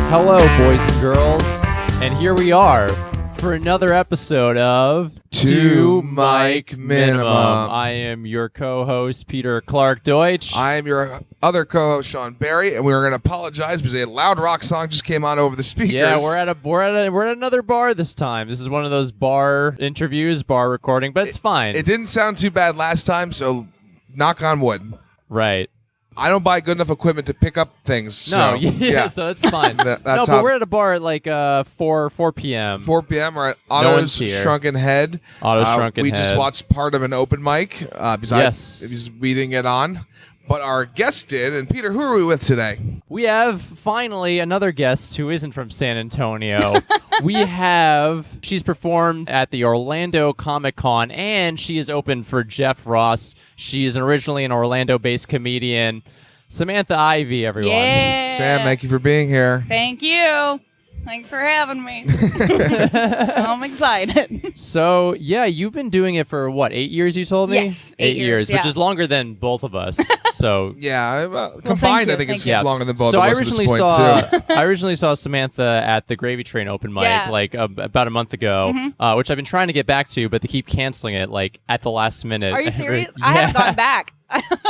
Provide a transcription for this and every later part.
Hello, boys and girls, and here we are for another episode of Two Mic Minimum. I am your co-host, Peter Clark Deutsch. I am your other co-host, Sean Barry, and we were going to apologize because a loud rock song just came on over the speakers. Yeah, we're at another bar this time. This is one of those bar interviews, bar recording, but it's fine. It didn't sound too bad last time, so knock on wood. Right. I don't buy good enough equipment to pick up things. No, so, yeah, so it's fine. That's but we're at a bar at like 4 p.m. 4 p.m. We're at one's Otto's here. Shrunken Head. Otto's Shrunken we Head. just watched part of an open mic besides we didn't get on. But our guest did. And Peter, who are we with today? We have finally another guest who isn't from San Antonio. She's performed at the Orlando Comic Con, and she is open for Jeff Ross. She is originally an Orlando-based comedian. Samantha Ivey, everyone. Yeah. Sam, thank you for being here. Thank you. Thanks for having me. I'm excited. So, yeah, you've been doing it for, 8 years, you told me? Yes, 8 years, which yeah. is longer than both of us. So Yeah, thank combined, you, I think it's thank you. longer than both so of I us at this originally point, too. I originally saw Samantha at the Gravy Train open mic about a month ago, which I've been trying to get back to, but they keep canceling it at the last minute. Are you serious? Yeah. I haven't gone back.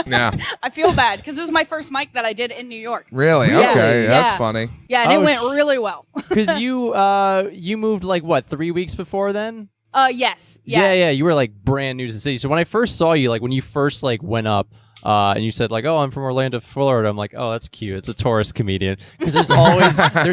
Yeah. I feel bad because it was my first mic that I did in New York. Really? Yeah. Okay, Yeah. that's funny. Yeah, and Oh, it went really well. Because you moved 3 weeks before then? Yes. Yeah. You were brand new to the city. So when I first saw you, when you first went up, and you said oh, I'm from Orlando, Florida. I'm like, oh, that's cute. It's a tourist comedian because there's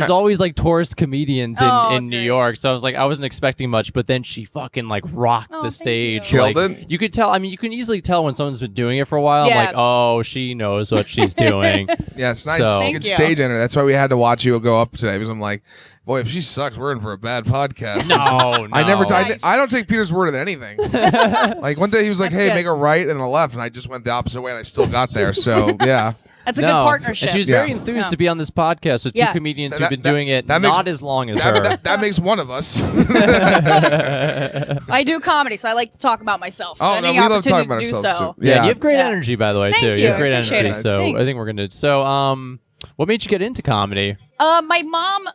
always tourist comedians in New great. York. So I was I wasn't expecting much, but then she fucking rocked the thank stage. you. Killed it? You could tell. I mean, you can easily tell when someone's been doing it for a while. Yeah. I'm like, oh, she knows what she's doing. Yeah, it's nice. So- Good Thank you. stage enter. That's why we had to watch you go up today because I'm like, boy, if she sucks, we're in for a bad podcast. No. I never. Nice. I don't take Peter's word of anything. One day he was like, That's "Hey, good. make a right and a left," and I just went the opposite way, and I still got there. So yeah, That's a good partnership. And she was Yeah. very enthused Yeah. to be on this podcast with two Yeah. comedians That- who've been that- doing it that makes- not as long as her. that makes one of us. I do comedy, so I like to talk about myself. So Oh, any we love opportunity talking about to do ourselves, so. too. Yeah, you have great Yeah. energy, by the way, Thank too. you. have great I appreciate energy. it. So Thanks. I think we're gonna. So what made you get into comedy? My mom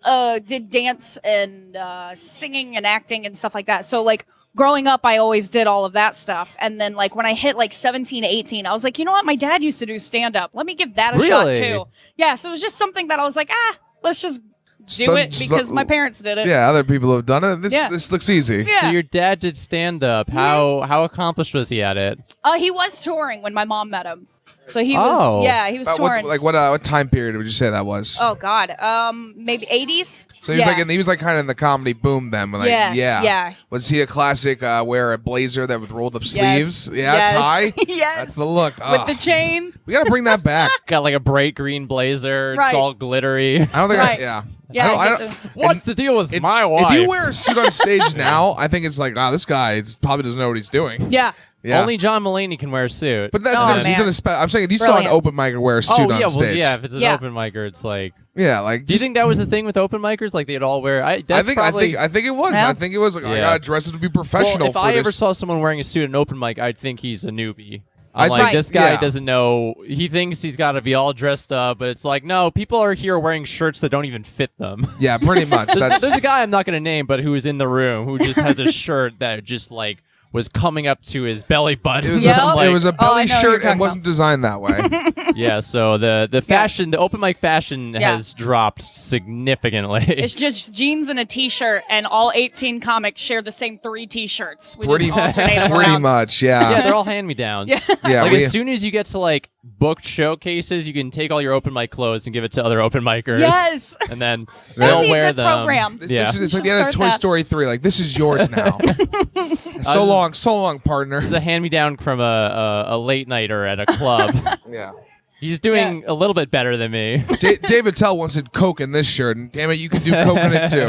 did dance and singing and acting and stuff like that. So growing up, I always did all of that stuff. And then when I hit 17, 18, I was like, you know what? My dad used to do stand-up. Let me give that a shot Really? too. Yeah, so it was just something that I was like, let's just do it because my parents did it. Yeah, other people have done it. Yeah. This looks easy. Yeah. So your dad did stand up. How accomplished was he at it? He was touring when my mom met him. So he Oh. was, he was touring. What time period would you say that was? Oh God, maybe 80s. So he was he was kind of in the comedy boom then. Yes, yeah. Was he a classic wear a blazer that with rolled up Yes, sleeves? Yeah, yes, tie. yes. That's the look. With the chain. We got to bring that back. Got a bright green blazer. It's Right. all glittery. I don't think. Right. Yeah. Yeah, I I don't- guess What's the deal with my wife? If you wear a suit on stage now, I think it's this guy probably doesn't know what he's doing. Yeah. Yeah. Only John Mulaney can wear a suit. But that's Oh, different. He's man. in a I'm saying if you saw an Brilliant. open micer wear a suit on yeah, stage. if it's an Yeah. open micer, it's Yeah, Do you think that was the thing with open micers? They'd all wear. I think it was. Yeah. I think it was I Yeah. gotta dress it to be professional Well, if for I this. ever saw someone wearing a suit at an open mic, I'd think he's a newbie. I'm I think- this guy yeah. doesn't know. He thinks he's got to be all dressed up, but it's no, people are here wearing shirts that don't even fit them. Yeah, pretty much. There's That's a guy I'm not going to name, but who was in the room who just has a shirt that just was coming up to his belly button. it was, Yep. it was a I belly know what you're shirt talking and wasn't designed that way. Yeah, so the fashion, the open mic fashion has dropped significantly. It's just jeans and a t-shirt, and all 18 comics share the same 3 t-shirts. We Pretty- just alternate them Pretty around. much, yeah, yeah. they're all hand-me-downs. Yeah, As soon as you get to booked showcases, you can take all your open mic clothes and give it to other open micers. Yes. And then That'd they'll be a wear good them. program. Yeah. It's like the Should end of start Toy that. Story 3. This is yours now. So long, partner. It's a hand-me-down from a late-nighter at a club. Yeah. He's doing a little bit better than me. David Tell once said Coke in this shirt, and damn it, you can do Coke in it too.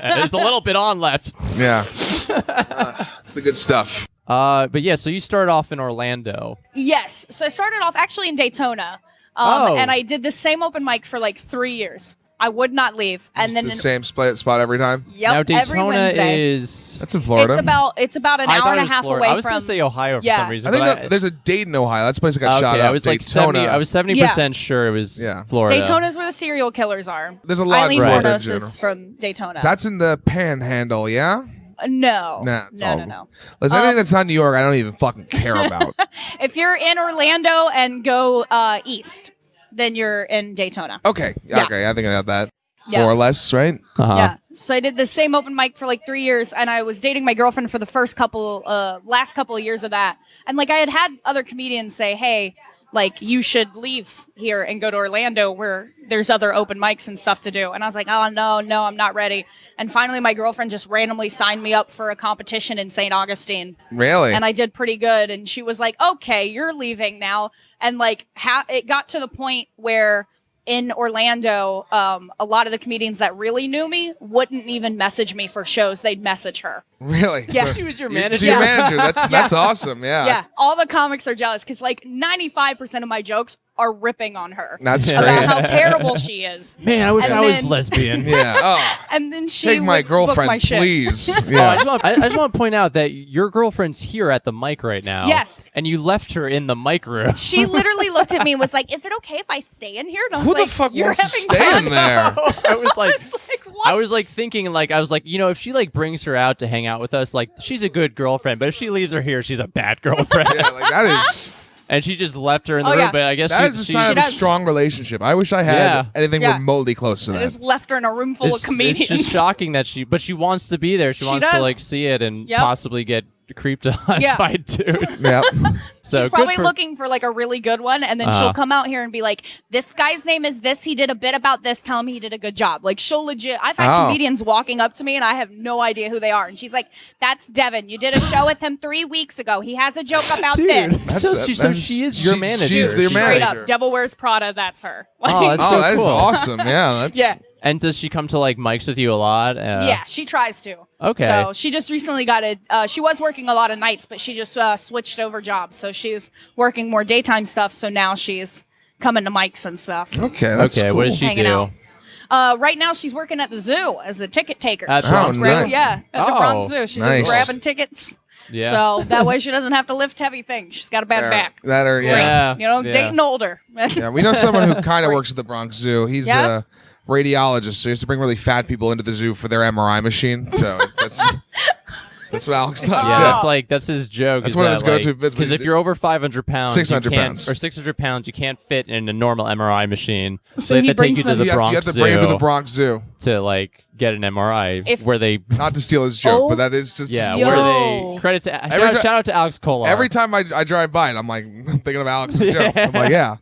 There's a little bit on left. Yeah. It's the good stuff. But yeah, so you started off in Orlando. Yes. So I started off actually in Daytona. Oh. And I did the same open mic for 3 years. I would not leave. And then the same spot every time. Yep, now every Daytona Wednesday. is. That's in Florida. It's about an I hour thought and it a was half Florida. away I was from. gonna say Ohio for Yeah. some reason. I think but there's a Dayton, Ohio. That's the place that got shot okay, up. I was like Daytona. 70. I was 70% sure it was Florida. Daytona's where the serial killers are. There's a lot Eileen in Florida general. Fornos from Daytona. That's in the Panhandle, yeah. No. Nah, it's all- No. Listen, anything that's not New York, I don't even fucking care about. If you're in Orlando and go east, then you're in Daytona. Okay, Yeah. okay, I think I got that. Yeah. More or less, right? Yeah. So I did the same open mic for like 3 years, and I was dating my girlfriend for the last couple of years of that. And like I had other comedians say, "Hey, like you should leave here and go to Orlando where there's other open mics and stuff to do." And I was like, "Oh no, I'm not ready." And finally, my girlfriend just randomly signed me up for a competition in St. Augustine. Really? And I did pretty good. And she was like, "Okay, you're leaving now." And like it got to the point where in Orlando, a lot of the comedians that really knew me wouldn't even message me for shows. They'd message her. Really? Yeah. She was your So manager. your manager. That's awesome. Yeah. Yeah, all the comics are jealous because like 95% of my jokes are ripping on her That's Yeah. about great. how terrible she is. Man, I wish And I was then- lesbian. Yeah. Oh, And then she take my would book girlfriend, my shit. please. Oh, Yeah. I just want to point out that your girlfriend's here at the mic right now. Yes. And you left her in the mic room. She literally looked at me and was like, "Is it okay if I stay in here?" And I was Who like, the fuck "You're wants to having stay fun?" in there? I was like, Like, what? I was like thinking, like, I was like, you know, if she like brings her out to hang out with us, like, she's a good girlfriend. But if she leaves her here, she's a bad girlfriend. Yeah, like that is And she just left her in the Oh, room. yeah. But I guess that is a she sign of a does. strong relationship. I wish I had Yeah. anything Yeah. remotely close to I that. just left her in a room full of comedians. It's just shocking that but she wants to be there. She wants to does. like see it and Yep. possibly get creeped on Yeah. by a dude. Yeah. So She's good probably for- looking for like a really good one, and then she'll come out here and be like, "This guy's name is this. He did a bit about this. Tell him he did a good job." Like she'll legit. I've had Oh. comedians walking up to me, and I have no idea who they are, and she's like, "That's Devin. You did a show with him 3 weeks ago. He has a joke about Dude, this." so she is your manager. She's your Straight manager. up, Devil Wears Prada. That's her. Oh, that's Oh, so that is cool. awesome. Yeah. That's yeah, And does she come to like mics with you a lot? yeah. She tries to. Okay. So she just recently got she was working a lot of nights, but she just switched over jobs. So she's working more daytime stuff. So now she's coming to mics and stuff. Okay. That's Okay, cool. what does she Hanging do? out. Right now, she's working at the zoo as a ticket taker. At the She's Bronx Zoo? Yeah, at the Oh, Bronx Zoo. She's nice. just grabbing tickets. Yeah. So that way she doesn't have to lift heavy things. She's got a bad There. back. That or Great. yeah. Yeah. You know, dating older. Yeah, we know someone who kind of great. works at the Bronx Zoo. He's Yeah? a radiologist, so he has to bring really fat people into the zoo for their MRI machine. So that's what Alex does. Yeah, Yeah. that's his joke. That's is one of that, his go-to like, bits, Because but if you're over 500 pounds, 600 you can't, pounds. or 600 pounds, you can't fit in a normal MRI machine. So they he have to take brings you to them- the you have Bronx to bring him to the Zoo Bronx Zoo. to like get an MRI where they Not to steal his joke, Oh. but that is just Yo. where they credit to shout out to Alex Kolar. every time I drive by it, I'm like thinking of Alex's joke. I'm like, yeah.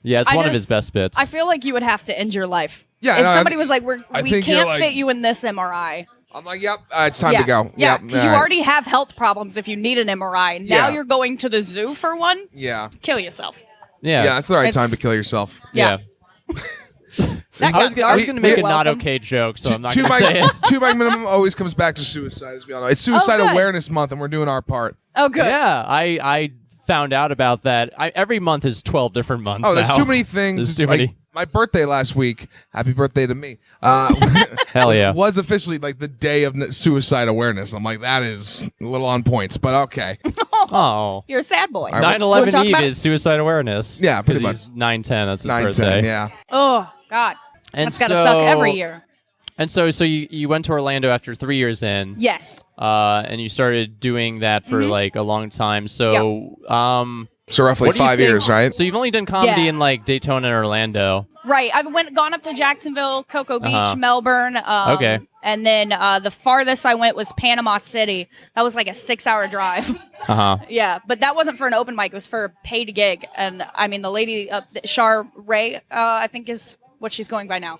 Yeah, it's I one of just- his best bits. I feel like you would have to end your life. Yeah, If no, somebody I- was like, I we think you're can't like- fit you in this MRI. I'm like, yep, it's time to go. Yeah, Yep, because you all right. already have health problems if you need an MRI. Now Yeah. you're going to the zoo for one? Yeah. Kill yourself. yeah. Yeah, that's the right It's- time to kill yourself. yeah. That I was got dark. going to make a You're not welcome. okay joke, so I'm not Two going to say it. two by minimum always comes back to suicide, as we all know. It's Suicide good. Awareness Month, and we're doing our part. Oh, good. Yeah, I found out about that. Every month is 12 different months. Oh, there's now. too many things. There's It's too like many. my birthday last week. Happy birthday to me. Hell yeah. Was officially like the day of suicide awareness. I'm like, that is a little on points, but okay. Oh. You're a sad boy. right. 9/11 talk Eve about it? is suicide awareness. Yeah, pretty 'Cause he's 9/10. That's his 9, birthday. 10, yeah. Oh, God. And That's got to suck every year. And so you went to Orlando after 3 years in. Yes. And you started doing that for like a long time. So, So roughly what do you 5 think- years, right? So you've only done comedy Yeah. in like Daytona and Orlando. Right. I've gone up to Jacksonville, Cocoa Beach, Uh-huh. Melbourne. Okay. And then the farthest I went was Panama City. That was like a 6-hour drive. Uh huh. Yeah, but that wasn't for an open mic. It was for a paid gig. And I mean, the lady, Char Ray, I think is what she's going by now.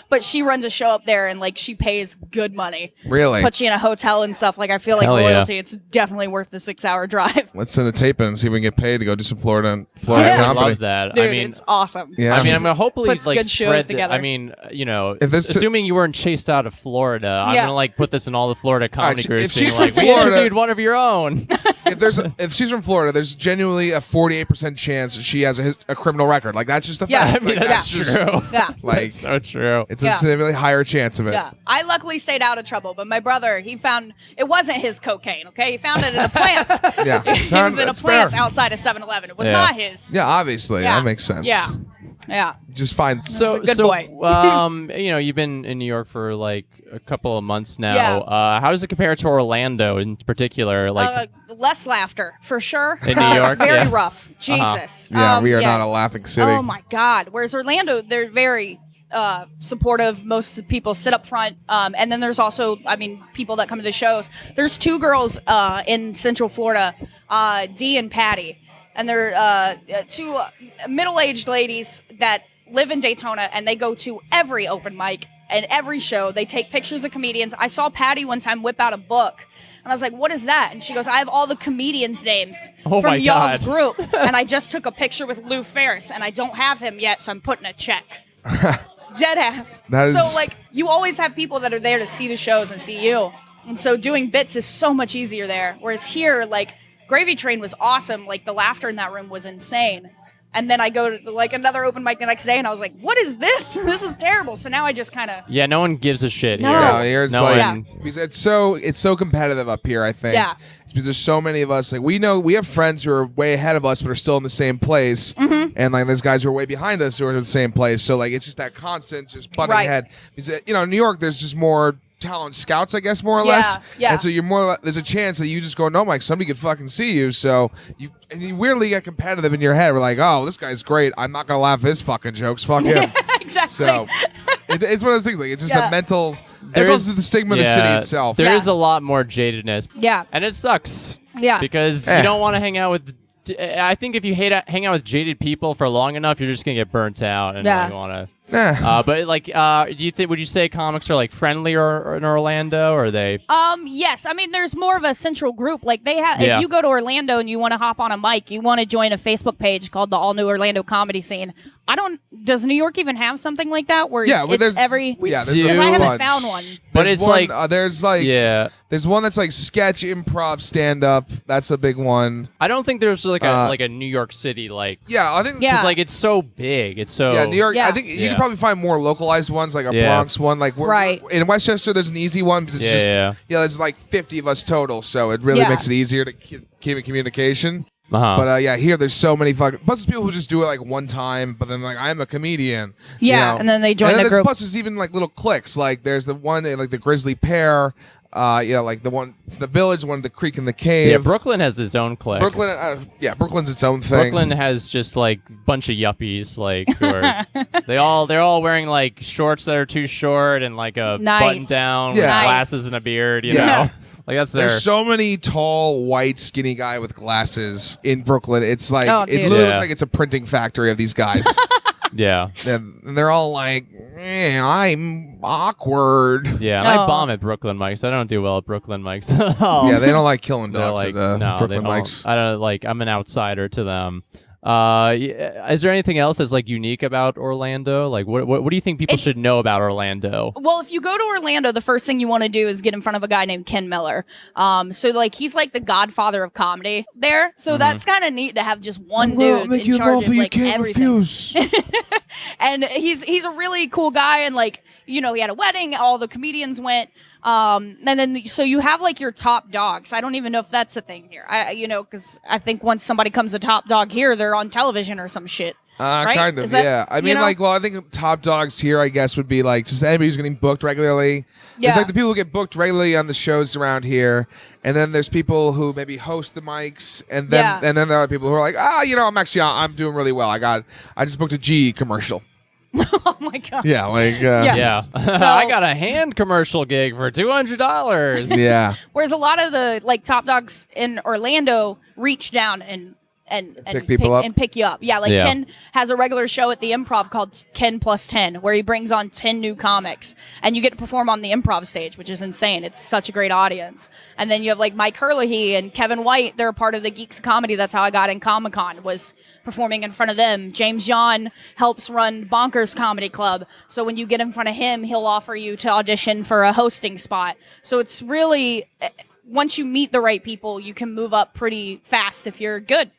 But she runs a show up there, and like she pays good money. Really? Puts you in a hotel and stuff. Like I feel like Hell yeah. royalty. It's definitely worth the 6-hour drive. Let's send a tape in and see if we can get paid to go do some Florida Yeah. I comedy. love that. Dude, I mean, it's awesome. Yeah. I mean, I'm gonna hopefully puts like good shows spread together. I mean, you know, If this- assuming you weren't chased out of Florida, I'm Yeah. gonna like put this in all the Florida comedy If groups. she's being like, from we Florida- interviewed one of your own. if she's from Florida, there's genuinely a 48% chance she has a criminal record. Like that's just a Yeah. fact. I mean, Like, that's just, true. Yeah. Like That's so true. it's a significantly higher chance of it. Yeah. I luckily stayed out of trouble, but my brother, he found it wasn't his cocaine, okay? He found it in a plant. Yeah. He was in a That's plant fair. outside of 7-Eleven. It was Yeah. not his. Yeah, obviously Yeah. that makes sense. Yeah. Yeah. Just fine. So, a good so boy. you've been in New York for like a couple of months now. Yeah. How does it compare to Orlando in particular? Like, Less laughter, for sure. In New York? It's very Yeah. rough. Jesus. Yeah, we are not a laughing city. Oh, my God. Whereas Orlando, they're very supportive. Most people sit up front. And then there's also, people that come to the shows. There's two girls in Central Florida, Dee and Patty. And they're two middle-aged ladies that live in Daytona, and they go to every open mic and every show. They take pictures of comedians. I saw Patty one time whip out a book, and I was like, what is that? And she goes, I have all the comedians' names Oh from my y'all's God. group, and I just took a picture with Lou Ferris, and I don't have him yet, so I'm putting a check. Dead ass. That is- So, like, you always have people that are there to see the shows and see you. And so doing bits is so much easier there. Whereas here, like, Gravy Train was awesome. Like, the laughter in that room was insane. And then I go to, like, another open mic the next day, and I was like, what is this? This is terrible. So now I just kind of... yeah, no one gives a shit No. here. No, here it's No like one. because it's so competitive up here. I think. Yeah. It's because there's so many of us. Like we have friends who are way ahead of us, but are still in the same place. Mm-hmm. And like there's guys who are way behind us who are in the same place. So like it's just that constant just butting Right. head. Because in New York, there's just more talent scouts, I guess, more or Yeah, less. yeah. And so you're more. There's a chance that you just go, no, Mike, somebody could fucking see you. So you weirdly get competitive in your head. We're like, oh, this guy's great. I'm not gonna laugh at his fucking jokes. Fuck him. Exactly. So it's one of those things. Like it's just Yeah. a mental. There's- It's also the stigma of the city itself. There Yeah. is a lot more jadedness. Yeah. And it sucks. Yeah. Because Eh. you don't want to hang out with. I think if you hang out with jaded people for long enough, you're just gonna get burnt out and Yeah. you want to. Eh. But like, would you say comics are like friendlier in Orlando, or are they? Yes. I mean, there's more of a central group. Like they have, Yeah. if you go to Orlando and you want to hop on a mic, you want to join a Facebook page called the All New Orlando Comedy Scene. Does New York even have something like that where Yeah, well, it's there's- every, yeah, there's do. a because I haven't bunch. found one. But There's it's one, like- there's Yeah. there's one that's like sketch, improv, stand up. That's a big one. I don't think there's like a New York City like. Yeah, I think. Yeah. Because like it's so big. It's so. Yeah, New York. Yeah. I think you Yeah. can probably find more localized ones, like a Yeah. Bronx one. Like Right. in Westchester, there's an easy one because it's Yeah, just yeah. there's like 50 of us total, so it really Yeah. makes it easier to keep in communication. Uh-huh. But yeah, here there's so many fucking. Plus, there's people who just do it like one time, but then like I'm a comedian. Yeah, you know? and then they join And the there's- group. Plus, there's even like little cliques. Like there's the one like the Grizzly Pear. Like the one it's the Village, one the Creek and the Cave. yeah, Brooklyn has its own clique. Brooklyn's its own thing. Brooklyn has just like a bunch of yuppies, like who are, they're all wearing like shorts that are too short and like a Nice. button down Yeah. with Nice. glasses and a beard. You Yeah. know, like that's their. There's so many tall, white, skinny guy with glasses in Brooklyn. It's like Oh, it dude. literally Yeah. looks like it's a printing factory of these guys. Yeah, and they're all like, I'm awkward. yeah. And I Oh. bomb at Brooklyn mics. I don't do well at Brooklyn mics at all. Yeah, they don't like killing They're dogs like, at no, Brooklyn they don't. mics. I don't like. I'm an outsider to them. Is there anything else that's like unique about Orlando? Like, what do you think people It's- should know about Orlando? Well, if you go to Orlando, the first thing you want to do is get in front of a guy named Ken Miller. So like he's like the godfather of comedy there. So that's kind of neat to have just one dude in charge of like everything. And he's a really cool guy, and like he had a wedding, all the comedians went. And then so you have like your top dogs. I don't even know if that's a thing here. Because I think once somebody comes a top dog here, they're on television or some shit. Right? Kind of, Is that- yeah. I you mean, know? like, well, I think top dogs here, I guess, would be like just anybody who's getting booked regularly. Yeah. It's like the people who get booked regularly on the shows around here, and then there's people who maybe host the mics, and then Yeah. and then there are people who are like, I'm doing really well. I just booked a GE commercial. Oh my god. Yeah, like Yeah. Yeah, I got a hand commercial gig for $200. yeah. Whereas a lot of the like top dogs in Orlando reach down and Pick people up? and pick you up. Yeah, like Yeah. Ken has a regular show at the Improv called Ken Plus 10, where he brings on 10 new comics, and you get to perform on the Improv stage, which is insane. It's such a great audience. And then you have like Mike Herlihy and Kevin White. They're a part of the Geeks of Comedy. That's how I got in Comic-Con, was performing in front of them. James John helps run Bonkers Comedy Club. So when you get in front of him, he'll offer you to audition for a hosting spot. So it's really once you meet the right people, you can move up pretty fast if you're good.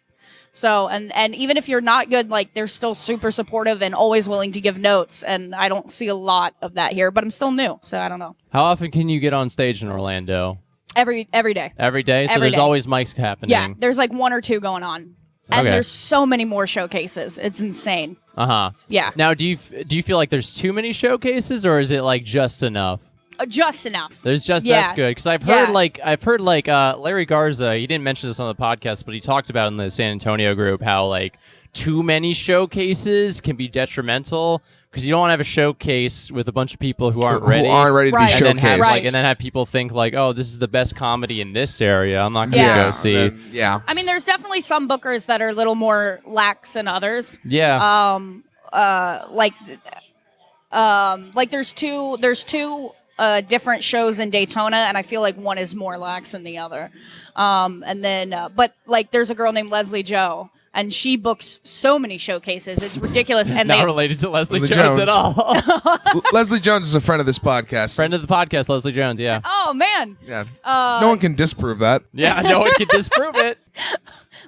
So, and even if you're not good, like, they're still super supportive and always willing to give notes. And I don't see a lot of that here, but I'm still new, so I don't know. How often can you get on stage in Orlando? Every day. Every day? So Every there's day. always mics happening. Yeah, there's like 1 or 2 going on. And Okay. there's so many more showcases. It's insane. Uh-huh. Yeah. Now, do you feel like there's too many showcases, or is it like just enough? Just enough. There's just Yeah. that's good because I've heard Yeah. Larry Garza. He didn't mention this on the podcast, but he talked about in the San Antonio group how like too many showcases can be detrimental because you don't want to have a showcase with a bunch of people who aren't ready, to be Right. and then have showcased. and then have people think like, oh, this is the best comedy in this area. I'm not gonna Yeah. go see. Yeah. I mean, there's definitely some bookers that are a little more lax than others. Yeah. Like there's two different shows in Daytona, and I feel like one is more lax than the other. And then, but like there's a girl named Leslie Joe, and she books so many showcases. It's ridiculous. And Not they related to Leslie Leslie Jones Jones. at all. Leslie Jones is a friend of this podcast. Friend of the podcast, Leslie Jones. Yeah. oh man, Yeah. No one can disprove that. Yeah. No one can disprove it.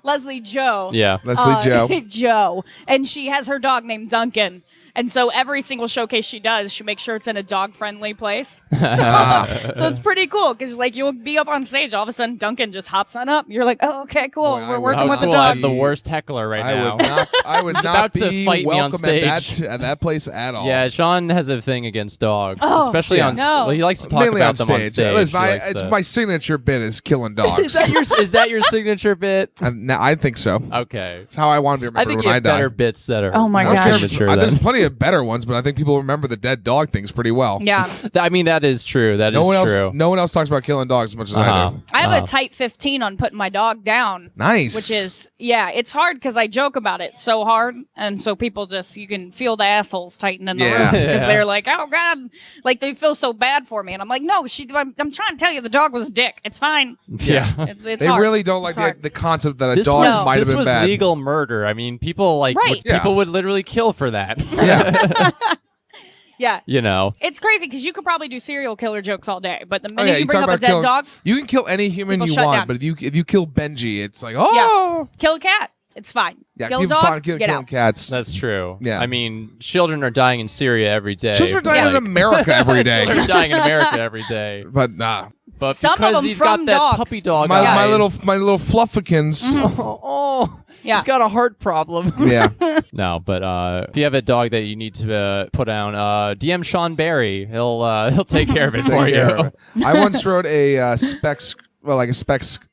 Leslie Joe. Yeah. Leslie Joe. Joe. And she has her dog named Duncan. And so every single showcase she does, she makes sure it's in a dog-friendly place. So it's pretty cool because, like, you'll be up on stage, all of a sudden Duncan just hops on up. You're like, oh, okay, cool. Boy, I We're would working How with the cool! dog. I'm the worst heckler right now. I would not about to be fight me on welcome at stage. that place at all. Yeah, Sean has a thing against dogs, Oh, especially yeah. on. No. Well, he likes to talk Mainly about them on stage. stage. Listen, He likes it's to- my signature bit is killing dogs. is that your signature bit? I think so. Okay. It's how I want to be I remembered think when you I have die. better bits that are Oh my more gosh. signature There's than- plenty of better ones, but I think people remember the dead dog things pretty well. Yeah. I mean, that is true. That is true. No one else talks about killing dogs as much as I Uh-huh. do. I have a tight 15 on putting my dog down. Nice. Which is, yeah, it's hard because I joke about it so hard. And so people just, you can feel the assholes tighten in the Yeah. room because Yeah. they're like, oh, God. Like, they feel so bad for me. And I'm like, no, I'm trying to tell you the dog was a dick. It's fine. Yeah. It's they hard. really don't like It's hard. the concept that a This dog was, might have this been was bad. legal murder. I mean, people like Right. would, Yeah. people would literally kill for that. Yeah. Yeah. You know. It's crazy because you could probably do serial killer jokes all day. But the Oh, minute yeah, you bring talk up a about dead killing- dog, You can kill any human People you shut want, down. but if you kill Benji, it's like, oh, kill a cat. It's fine. yeah, kill a people dog, find get killing out. cats. That's true. Yeah. I mean, children are dying in Syria every day. Children are dying in Like- America every day. Children are dying in America every day. But nah, But Some of because them he's from got that dogs. puppy dog my eyes. little fluffikins. Oh, Yeah. he's got a heart problem. Yeah, No, but if you have a dog that you need to put down, DM Sean Barry. He'll take care of it for Take you. care of it. I once wrote a spec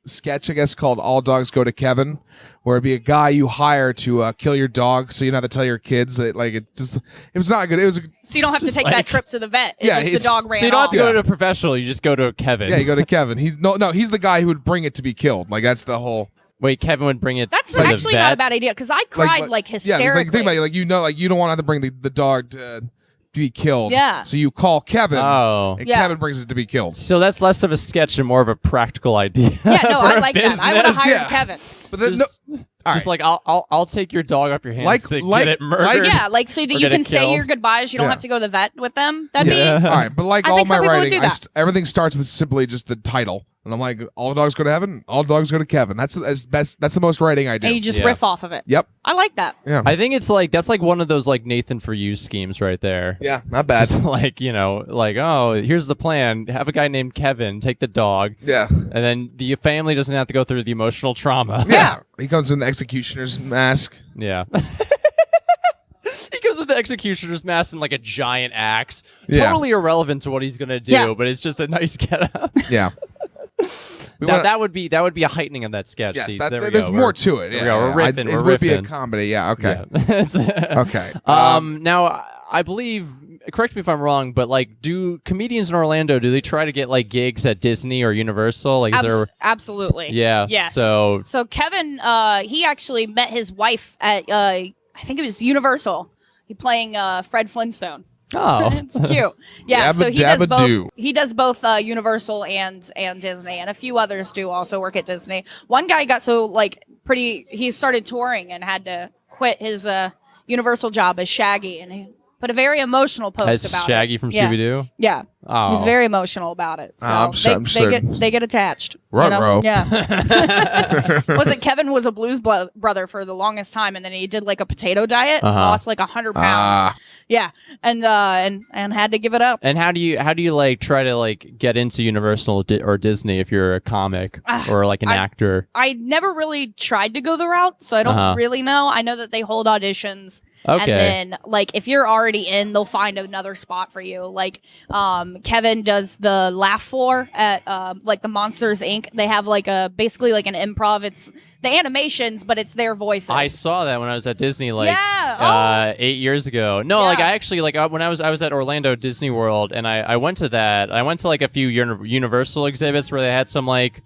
sketch, I guess, called "All Dogs Go to Kevin," where it'd be a guy you hire to kill your dog, so you don't have to tell your kids. It was not good. It was So you don't have to take like- that trip to the vet. It's Yeah, just the it's- dog ran So you don't have off. to go Yeah. to a professional. You just go to Kevin. yeah. You go to Kevin. He's he's the guy who would bring it to be killed. Like that's the whole. Wait, Kevin would bring it. That's to the actually not a vet? bad idea because I cried like Yeah, hysterically. it's like think about it, like you don't want to have to bring the dog to be killed. Yeah. So you call Kevin. Oh. And Yeah. Kevin brings it to be killed. So that's less of a sketch and more of a practical idea. Yeah, no, for I a like that. I would have business. hired Yeah. Kevin. But then, Just, all just right. like I'll take your dog off your hands Like- to like- get it murdered. like- Yeah, like so that Or you get can it say killed. your goodbyes. You don't Yeah. have to go to the vet with them. That'd Yeah. be all right, but like I all think my some people would writing, do that. everything starts with simply just the title, and I'm like, all dogs go to heaven, all dogs go to Kevin. That's the most writing I do. and you just Yeah. riff off of it. Yep. I like that. Yeah. I think it's like that's like one of those like Nathan for You schemes right there. Yeah. Not bad. Just like, like, oh, here's the plan. Have a guy named Kevin take the dog, Yeah. and then the family doesn't have to go through the emotional trauma. Yeah. He comes in the executioner's mask. Yeah. He goes with the executioner's mask and like a giant axe. Yeah. Totally irrelevant to what he's gonna do, Yeah. but it's just a nice getup. Yeah. We Now, wanna- that would be a heightening of that sketch. yes. See, That, there we there's go. more We're- to it. there Yeah. we go. We're yeah. riffing, It we're would be a riffing. comedy. Yeah. Okay. Yeah. Okay. Now, I believe. Correct me if I'm wrong, but like, do comedians in Orlando do they try to get like gigs at Disney or Universal? Like, is there? Absolutely. Yeah. Yes. So So Kevin, he actually met his wife at I think it was Universal. He playing Fred Flintstone. oh, It's cute. Yeah, so Dabba he does dabba both. do. He does both Universal and Disney, and a few others do also work at Disney. One guy got so like he started touring and had to quit his Universal job as Shaggy, and he put a very emotional post as about Shaggy it. from Yeah. Scooby Doo. Yeah, Oh. He was very emotional about it. So I'm sure. they get attached. Ruh-roh. Yeah. Was it Kevin was a blues brother for the longest time, and then he did like a potato diet, lost like 100 pounds. Yeah, and had to give it up. And how do you like try to like get into Universal or Disney if you're a comic or like an actor? I never really tried to go the route, so I don't really know. I know that they hold auditions. Okay. And then, like, if you're already in, they'll find another spot for you. Like, Kevin does the laugh floor at, like, the Monsters, Inc. They have, like, basically, like, an improv. It's the animations, but it's their voices. I saw that when I was at Disney, like, 8 years ago. No, Yeah. like, I actually, like, when I was at Orlando Disney World, and I went to that. I went to, like, a few Universal exhibits where they had some, like,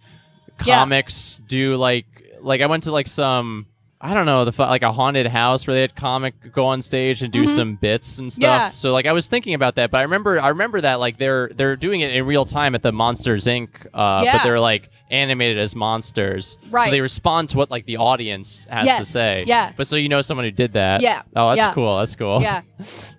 comics do, like, I went to, like, some... I don't know, like a haunted house where they had comic go on stage and do some bits and stuff. Yeah. So like I was thinking about that, but I remember that like they're doing it in real time at the Monsters Inc. But they're like animated as monsters, Right. so they respond to what like the audience has to say. Yeah. But so you know someone who did that. Yeah. Oh, that's Yeah. cool. That's cool. Yeah.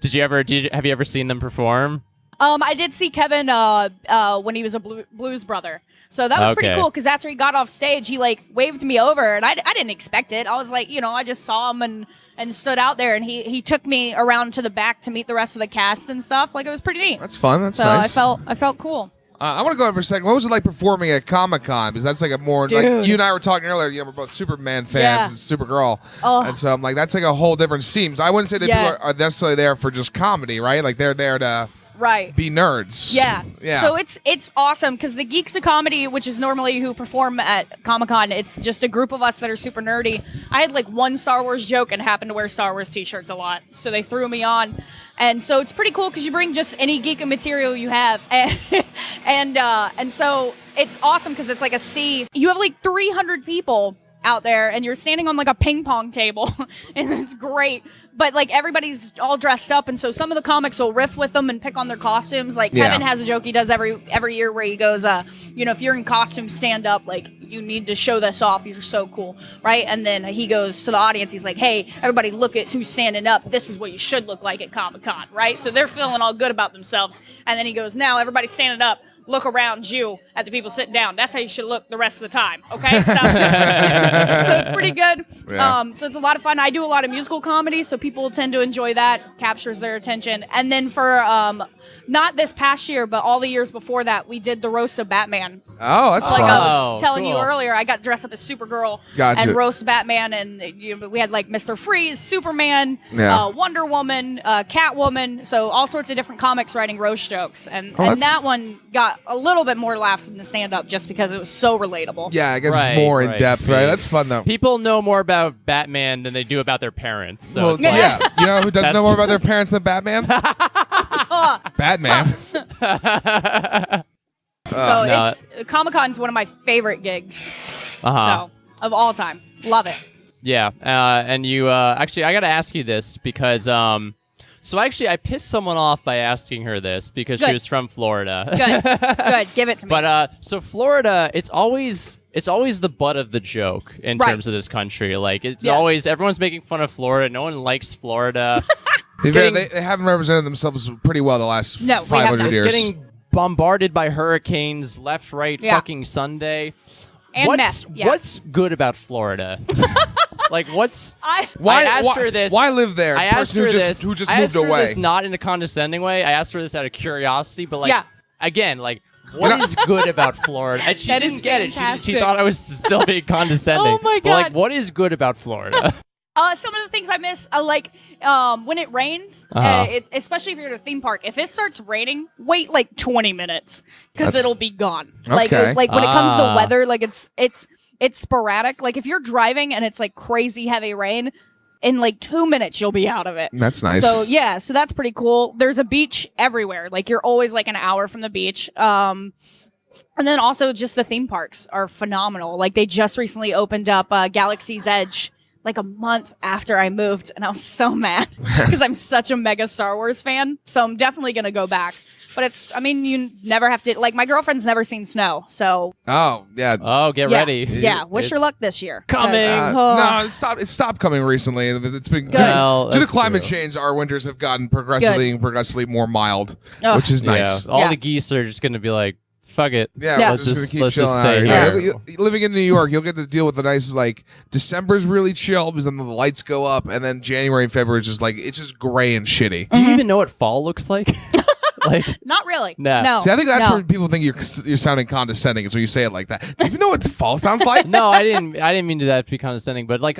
Have you ever seen them perform? I did see Kevin when he was a blues brother. So that was pretty cool because after he got off stage, he like waved me over and I didn't expect it. I was like, I just saw him and stood out there and he took me around to the back to meet the rest of the cast and stuff. Like it was pretty neat. That's fun. That's so nice. I felt cool. I want to go over for a second. What was it like performing at Comic-Con? Because that's like a more like Dude. you and I were talking earlier. We're both Superman fans Yeah. and Supergirl, Oh. and so I'm like, that's like a whole different scene. I wouldn't say that people are necessarily there for just comedy, right? Like they're there to Right. be nerds. Yeah. Yeah. So it's awesome because the Geeks of Comedy, which is normally who perform at Comic-Con, it's just a group of us that are super nerdy. I had like one Star Wars joke and happened to wear Star Wars t-shirts a lot. So they threw me on. And so it's pretty cool because you bring just any geek of material you have. And so it's awesome because it's like a sea. You have like 300 people out there and you're standing on like a ping pong table and it's great. But like everybody's all dressed up, and so some of the comics will riff with them and pick on their costumes. Like Kevin has a joke he does every year where he goes, if you're in costume, stand up. Like you need to show this off. You're so cool, right? And then he goes to the audience. He's like, "Hey, everybody, look at who's standing up. This is what you should look like at Comic-Con, right?" So they're feeling all good about themselves. And then he goes, "Now everybody standing up. Look around you at the people sitting down. That's how you should look the rest of the time, okay?" So it's pretty good. Yeah. So it's a lot of fun. I do a lot of musical comedy, so people tend to enjoy that. Captures their attention. And then for not this past year, but all the years before that, we did the roast of Batman. Oh, that's Like fun. I was telling you cool. earlier, I got dressed up as Supergirl Gotcha. and roast Batman, and we had like Mr. Freeze, Superman, Yeah. Wonder Woman, Catwoman, so all sorts of different comics writing roast jokes, and that's- that one got a little bit more laughs than the stand-up just because it was so relatable. Yeah, I guess Right, it's more in right. depth, right? That's fun though. People know more about Batman than they do about their parents. So Well, it's like, yeah, you know who doesn't know more about their parents than Batman? Batman. So No. Comic-Con's one of my favorite gigs, Uh-huh. so of all time. Love it. Yeah, and you actually, I got to ask you this because so actually, I pissed someone off by asking her this because she Good. was from Florida. Good. Give it to me. But so Florida, it's always the butt of the joke in Right. terms of this country. Like it's Yeah. always everyone's making fun of Florida. No one likes Florida. They haven't represented themselves pretty well the last No, we have 500 not. It's years. getting bombarded by hurricanes left, right, Yeah. fucking Sunday. And what's meth, yeah. what's good about Florida? Like what's I asked her this. Why live there? I asked Person her who this. just I moved asked her away. this not in a condescending way. I asked her this out of curiosity, but like Yeah. again, like what is good about Florida? And she That didn't is get it. She fantastic. thought I was still being condescending. Oh my But, like, God. what is good about Florida? Some of the things I miss, like when it rains, especially if you're at a theme park. If it starts raining, wait like 20 minutes because That's- it'll be gone. Okay. Like when it comes to Ah. weather, like it's sporadic. Like if you're driving and it's like crazy heavy rain, in like 2 minutes you'll be out of it. That's nice. So yeah, so that's pretty cool. There's a beach everywhere. Like you're always like an hour from the beach. And then also just the theme parks are phenomenal. Like they just recently opened up Galaxy's Edge like a month after I moved, and I was so mad because I'm such a mega Star Wars fan. So I'm definitely gonna go back. But it's, I mean, you never have to, like, my girlfriend's never seen snow, so. Oh, yeah. Oh, get ready. Yeah, wish her luck this year. Coming. No, it stopped coming recently. It's been Good. Well, due to that's climate true. change. Our winters have gotten progressively more mild, Ugh. which is nice. Yeah. All Yeah. the geese are just going to be like, fuck it. Yeah, Yeah. we're just gonna keep let's just chilling out stay here. here. Living in New York, you'll get to deal with the nice like December's really chill because then the lights go up, and then January and February is just like it's just gray and shitty. Do you even know what fall looks like? Like, Not really. No. No. See, I think that's no. where people think you're sounding condescending is when you say it like that. Do you even know what fall sounds like? no, I didn't mean to that to be condescending, but like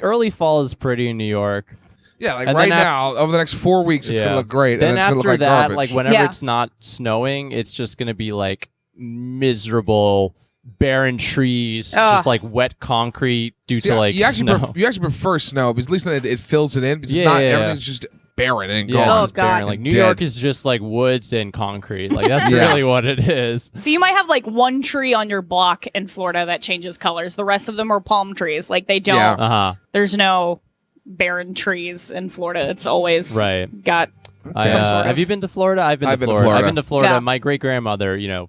early fall is pretty in New York. Yeah, like And right then now, over the next 4 weeks, it's gonna look great, Then and it's after gonna look like that, garbage. like whenever Yeah. it's not snowing, it's just gonna be like miserable, barren trees, Ugh. just like wet concrete due See, to like you actually snow. you actually prefer snow because at least then it fills it in. Because Yeah, not yeah, yeah. everything's just barren and Yeah, gone. it's Oh, just barren. God. Like New Dead. York is just like woods and concrete. Like that's Yeah. really what it is. So you might have like one tree on your block in Florida that changes colors. The rest of them are palm trees. Like they don't, Yeah. Uh huh. there's no barren trees in Florida. It's always Right. got I, some sort of. Have you been to Florida? I've been I've to been to Florida. I've Florida. been to Florida. Yeah. My great grandmother, Yeah,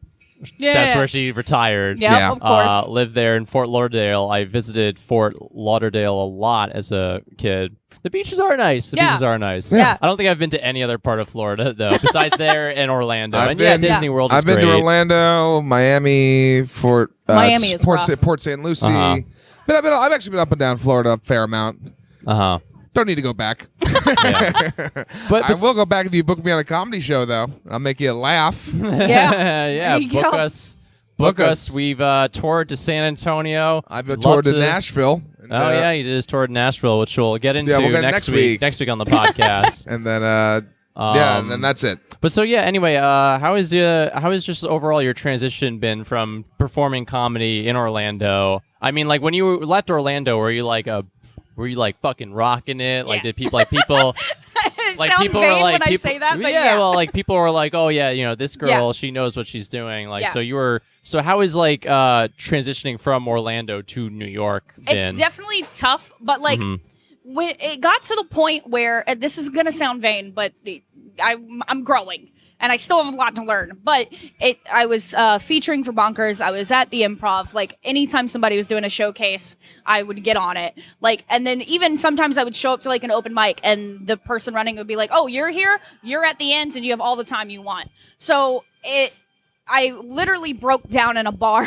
that's yeah. where she retired. Yeah, Yeah. of course. Lived there in Fort Lauderdale. I visited Fort Lauderdale a lot as a kid. The beaches are nice. The Yeah. beaches are nice. Yeah. I don't think I've been to any other part of Florida though, besides there and Orlando. I've And yeah, been- Disney World is I've been great. to Orlando, Miami, Miami is rough. Port St. Lucie. Uh-huh. But I've actually been up and down Florida a fair amount. Uh huh. Don't need to go back. Yeah. But I will go back if you book me on a comedy show, though. I'll make you laugh. Yeah. yeah. There you Book go. us. Book Book us. us. We've toured to San Antonio. I've Love toured to to- Nashville. And, Oh yeah, you did his tour to Nashville, which we'll get into we'll get next next week. Next week on the podcast. And then, yeah, and then that's it. But so yeah. Anyway, how is just overall your transition been from performing comedy in Orlando? I mean, like when you left Orlando, were you like fucking rocking it? Like Yeah. did people like Sound people vain were like when I people, say that, but yeah, yeah. well, like people were like, oh yeah, this girl, Yeah. she knows what she's doing. Like Yeah. so how is like transitioning from Orlando to New York been? It's definitely tough, but like when it got to the point where and this is gonna sound vain, but I'm growing and I still have a lot to learn. But I was featuring for Bonkers. I was at the Improv. Like anytime somebody was doing a showcase, I would get on it. Like and then even sometimes I would show up to like an open mic and the person running would be like, "Oh, you're here. You're at the end, and you have all the time you want." So I literally broke down in a bar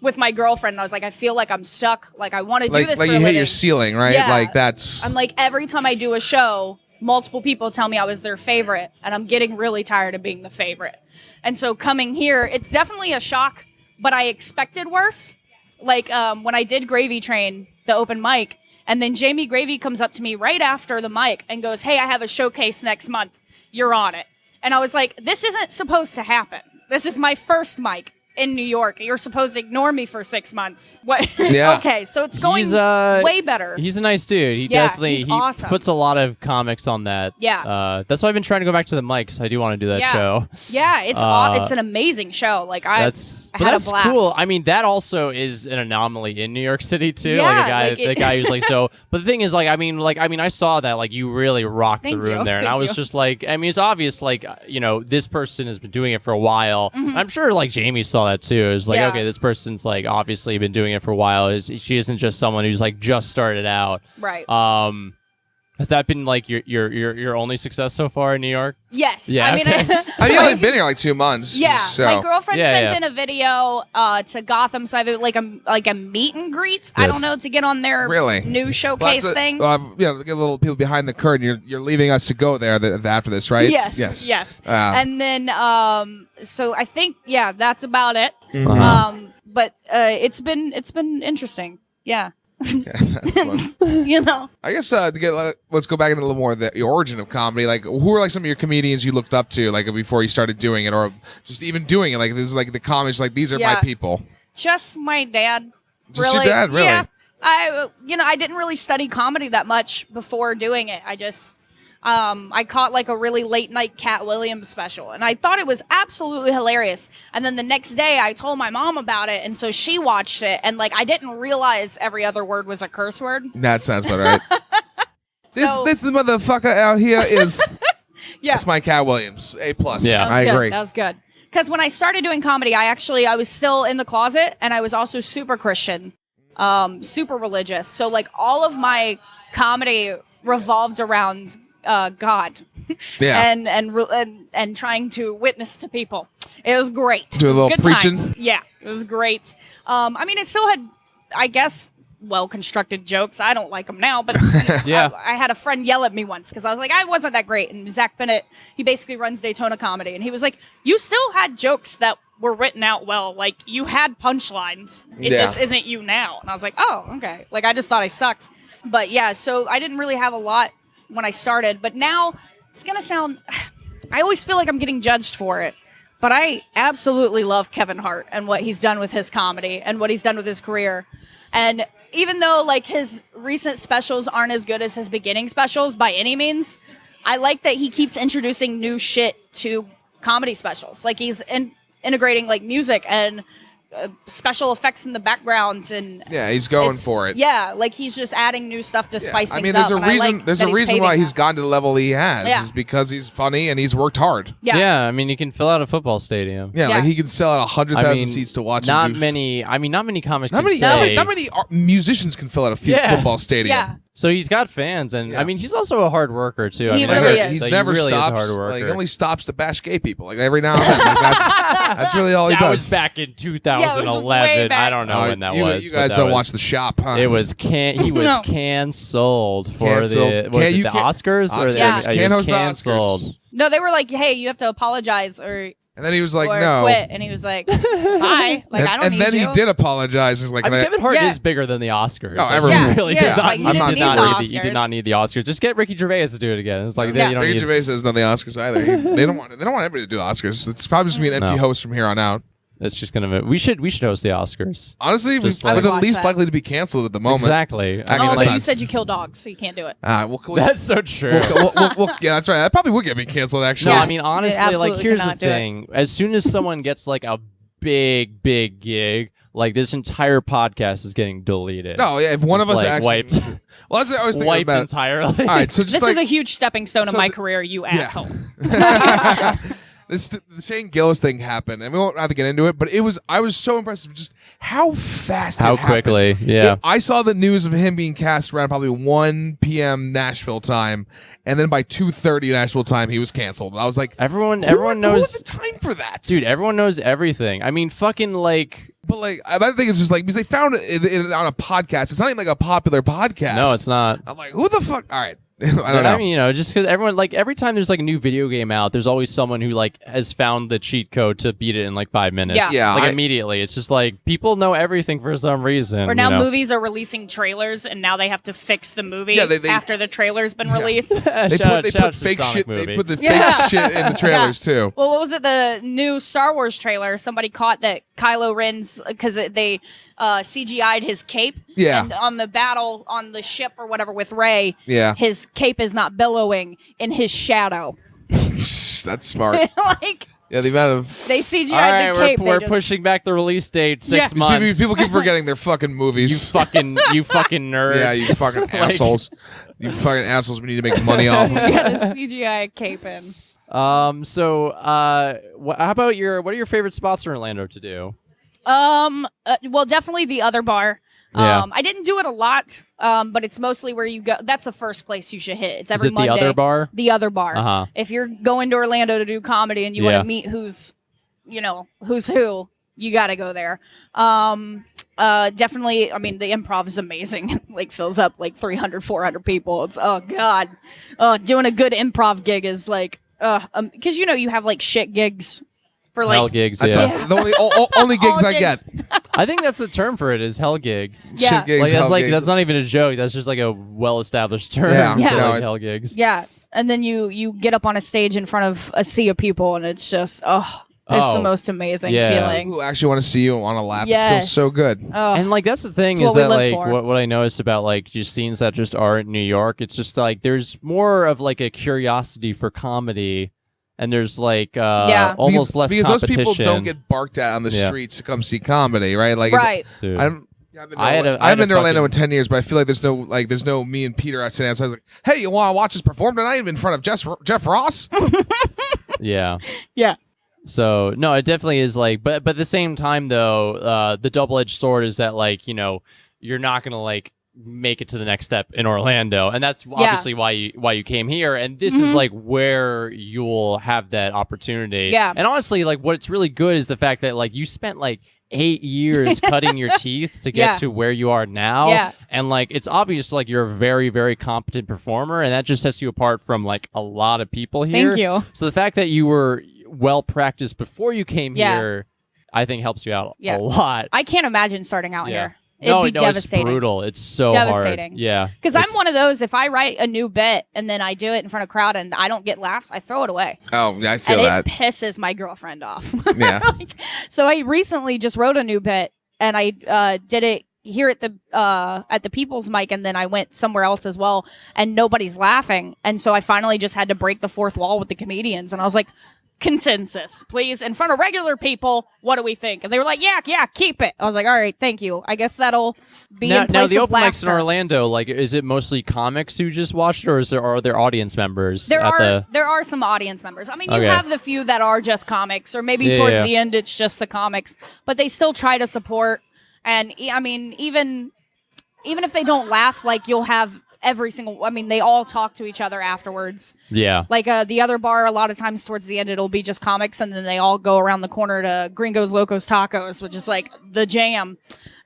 with my girlfriend. And I was like, I feel like I'm stuck. Like I want to do this Like for you a hit living. your ceiling, right? Yeah. Like that's. I'm like, every time I do a show, multiple people tell me I was their favorite, and I'm getting really tired of being the favorite. And so coming here, it's definitely a shock, but I expected worse. Like when I did Gravy Train, the open mic, and then Jamie Gravy comes up to me right after the mic and goes, "Hey, I have a showcase next month. You're on it." And I was like, this isn't supposed to happen. This is my first mic in New York. You're supposed to ignore me for 6 months. What? Yeah. Okay, so it's going He's, way better. He's a nice dude. He Yeah, definitely he's he awesome. puts a lot of comics on that. Yeah. That's why I've been trying to go back to the mic because I do want to do that Yeah. show. Yeah, it's it's an amazing show. Like I That's had that's a blast. cool. I mean, that also is an anomaly in New York City too. Yeah, like a guy, like it- the guy who's like so. But the thing is, I mean, I saw that like you really rocked the Thank room you. there, and Thank I was you. just like, I mean, it's obvious, like this person has been doing it for a while. I'm sure like Jamie saw that too. It's like, Mm-hmm. Yeah. okay, this person's like obviously been doing it for a while. She isn't just someone who's like just started out. Right. Has that been like your only success so far in New York? Yes. Yeah, I mean, okay. I mean, I've only been here like 2 months. yeah. So. My girlfriend Yeah, sent yeah. in a video to Gotham, so I have like a meet and greet. I Yes. don't know, to get on their Really? new Well, showcase that's thing. to get a little people behind the curtain. You're leaving us to go there after this, right? Yes. Yes. Yes. Ah. And then so I think that's about it. Uh-huh. But it's been interesting. Yeah. That's fun. You know. I guess let's go back into a little more of the origin of comedy. Like, who are like some of your comedians you looked up to, like before you started doing it, or just even doing it? Like, this is like the comics. Like, these are my Yeah. people. Just my dad. Just your dad, really? Yeah. I didn't really study comedy that much before doing it. I just I caught like a really late night Cat Williams special, and I thought it was absolutely hilarious. And then the next day I told my mom about it, and so she watched it, and like I didn't realize every other word was a curse word. That sounds about right. So- this the motherfucker out here is. Yeah. That's my Cat Williams. A+. Yeah. I agree. That was good. Because when I started doing comedy, I was still in the closet, and I was also super Christian, super religious. So like all of my comedy revolved around God, and trying to witness to people. It was great. Do a It was little good preaching? times. Yeah, it was great. I mean, it still had, I guess, well-constructed jokes. I don't like them now, but Yeah. I had a friend yell at me once because I was like, I wasn't that great. And Zach Bennett, he basically runs Daytona Comedy, and he was like, you still had jokes that were written out well. Like, you had punchlines. It just isn't you now. And I was like, oh, okay. Like, I just thought I sucked. But yeah, so I didn't really have a lot when I started. But now, it's going to sound... I always feel like I'm getting judged for it. But I absolutely love Kevin Hart and what he's done with his comedy and what he's done with his career. And even though like his recent specials aren't as good as his beginning specials by any means, I like that he keeps introducing new shit to comedy specials. Like he's integrating like music and special effects in the background, and he's going for it. Yeah, like he's just adding new stuff to spice things there's up. a reason. There's a reason why he's gotten to the level he has. Yeah. Is because he's funny and he's worked hard. Yeah, I mean, you can fill out a football stadium. Yeah, like he can sell out 100,000 I mean, seats to watch. Not him do many comics Not can many, say. not many musicians can fill out a football stadium. Yeah. So he's got fans, and I mean, he's also a hard worker too. He I mean, really is. He's so never he really stops. Is a hard worker. Like, he only stops to bash gay people. Like every now and then. Like, that's really all he that does. was back in way 2011. back. I don't know when that was. You but guys that don't was- watch The Shop, huh? It was he was No. canceled for Canceled. the was it the Oscars or Yeah. he Can't was host the canceled. Oscars. No, they were like, hey, you have to apologize or And then he was like, or no. quit. And he was like, bye. Like, I don't and need then you. he did apologize. He's like, I mean, Kevin Hart Yeah. is bigger than the Oscars. Oh, Like, everyone- he really Yeah, does it's not. like, you he didn't did need not the need the, you did Oscars. not need the Oscars. Just get Ricky Gervais to do it again. It's like you don't Ricky need. Gervais doesn't know the Oscars either. They don't want anybody to do Oscars. It's probably just gonna be an empty No. host from here on out. It's just gonna. We should host the Oscars. Honestly, Just we're like- the watch least that. likely to be canceled at the moment. Exactly. I mean, Oh, that's but you not- said you kill dogs, so you can't do it. That's so true. Yeah, that's right. That probably would get me canceled, No, actually. I mean honestly, like absolutely here's the cannot do it. thing: as soon as someone gets like a big gig, like this entire podcast is getting deleted. No, yeah, if one Just, of us like, actually... wiped. Well, that's what I always think Wiped about it. entirely. All right, so just This like... is a huge stepping stone in so my the- career, you asshole. The Shane Gillis thing happened, and we won't have to get into it, but I was so impressed with just how fast How it happened. quickly, yeah. I saw the news of him being cast around probably 1 p.m. Nashville time, and then by 2:30 Nashville time, he was canceled. And I was like, Everyone who knows. has the time for that? Dude, everyone knows everything. I mean, fucking like. But like, I think it's just like, because they found it on a podcast. It's not even like a popular podcast. No, it's not. I'm like, who the fuck? All right. I don't know. I mean, just because everyone, like, every time there's like a new video game out, there's always someone who like has found the cheat code to beat it in like 5 minutes. Yeah. Yeah, like I- immediately. It's just like people know everything for some reason. Or now you know? movies are releasing trailers, and now they have to fix the movie Yeah, they- after the trailer's been released. They Shout put out to fake Sonic shit. movie. They put the Yeah. fake shit in the trailers too. Well, what was it? The new Star Wars trailer. Somebody caught that Kylo Ren's because they CGI'd his cape. Yeah. And on the battle on the ship or whatever with Rey, Yeah. his cape is not billowing in his shadow. That's smart. Like Yeah, the amount of they CGI'd All right, the cape. we're they just, pushing back the release date 6 Yeah. months. people keep forgetting their fucking you movies. fucking nerds. Yeah, you fucking assholes. You fucking assholes. We need to make money off of. got a CGI cape in. So, how about what are your favorite spots in Orlando to do? Well, definitely the other bar. Yeah. I didn't do it a lot, but it's mostly where you go. That's the first place you should hit. It's Is every it Monday. the other bar? The other bar. Uh-huh. If you're going to Orlando to do comedy and you want Yeah. to meet who's who, you got to go there. Definitely. I mean, the improv is amazing. Like fills up like 300, 400 people. It's oh god. Doing a good improv gig is like because you have like shit gigs for like Hell gigs, That's yeah. the only gigs All I get. I think that's the term for it is hell gigs. Yeah. Shit gigs, Like hell gigs. that's not even a joke. That's just like a well-established term. Yeah. for, Yeah. like, hell gigs. Yeah, and then you get up on a stage in front of a sea of people, and it's just it's the most amazing Yeah. feeling. People actually want to see you and want to laugh. It Yes. feels so good. Oh, And like that's the thing It's is what we that live like for. what I noticed about like just scenes that just are in New York, it's just like there's more of like a curiosity for comedy, and there's like almost less because competition. those people don't get barked at on the Yeah. streets to come see comedy, right? Like right. Dude. I'm Yeah, I've been to Orlando in 10 years, but I feel like there's no me and Peter sitting outside like, hey, you want to watch us perform tonight in front of Jeff Ross? Yeah. Yeah. So no, it definitely is like, but at the same time though, the double-edged sword is that like, you know, you're not gonna like make it to the next step in Orlando, and that's obviously why you came here, and this is like where you'll have that opportunity. Yeah. And honestly, like what's really good is the fact that like you spent like 8 years cutting your teeth to get to where you are now. Yeah. And like it's obvious like you're a very, very competent performer, and that just sets you apart from like a lot of people here. Thank you. So the fact that you were well practiced before you came here, I think helps you out a lot. I can't imagine starting out here. No, It'd be devastating. It's brutal. It's so devastating. hard. Yeah. Because I'm one of those, if I write a new bit and then I do it in front of a crowd and I don't get laughs, I throw it away. Oh, yeah, I feel and that. It pisses my girlfriend off. Yeah. So I recently just wrote a new bit and I did it here at the People's Mic, and then I went somewhere else as well, and nobody's laughing. And so I finally just had to break the fourth wall with the comedians, and I was like, consensus, please, in front of regular people, what do we think? And they were like, yeah, keep it. I was like, all right, thank you. I guess that'll be in place now the of open mics in laughter. Orlando, like, is it mostly comics who just watched, or are there audience members? There are some audience members. I mean, you Okay. have the few that are just comics, or maybe Yeah, towards yeah. the end it's just the comics, but they still try to support. And I mean, even if they don't laugh, like you'll have every single. I mean, they all talk to each other afterwards. Yeah. Like the other bar, a lot of times towards the end, it'll be just comics, and then they all go around the corner to Gringos Locos Tacos, which is like the jam,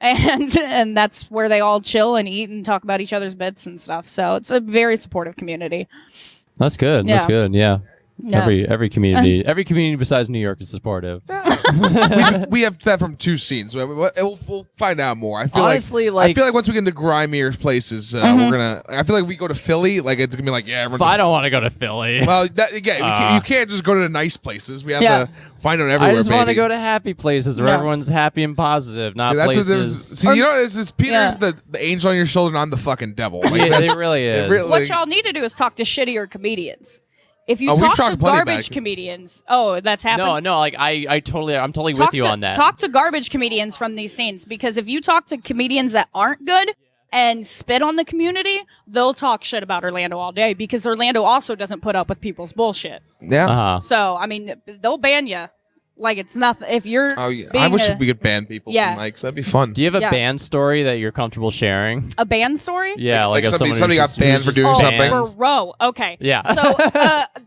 and that's where they all chill and eat and talk about each other's bits and stuff. So it's a very supportive community. That's good. Yeah. That's good. Yeah. Yeah. Every community besides New York is supportive. we have that from two scenes. We'll find out more. I feel Honestly, I feel like once we get into grimier places, we're gonna. I feel like we go to Philly, like it's gonna be like, yeah, everyone's. I don't want to go to Philly. Well, you can't just go to the nice places. We have to find out everywhere. I just want to baby. go to happy places where Yeah. everyone's happy and positive, not See, that's places. you know, it's just Peter's the angel on your shoulder, and I'm the fucking devil. Like, Yeah, that's- it really is. What y'all need to do is talk to shittier comedians. If you we've talk talked to plenty garbage about it. comedians, that's happened. No, like I'm totally Talk with you to, on that. Talk to garbage comedians from these scenes, because if you talk to comedians that aren't good and spit on the community, they'll talk shit about Orlando all day, because Orlando also doesn't put up with people's bullshit. Yeah. Uh-huh. So, I mean, they'll ban you like it's nothing. If you're Oh yeah. being I wish a, we could ban people Yeah. from mics. That'd be fun. Do you have a Yeah. band story that you're comfortable sharing? a band story. Yeah, Like of somebody someone who's got just- banned who's for just doing something? banned. Bro, okay. Yeah.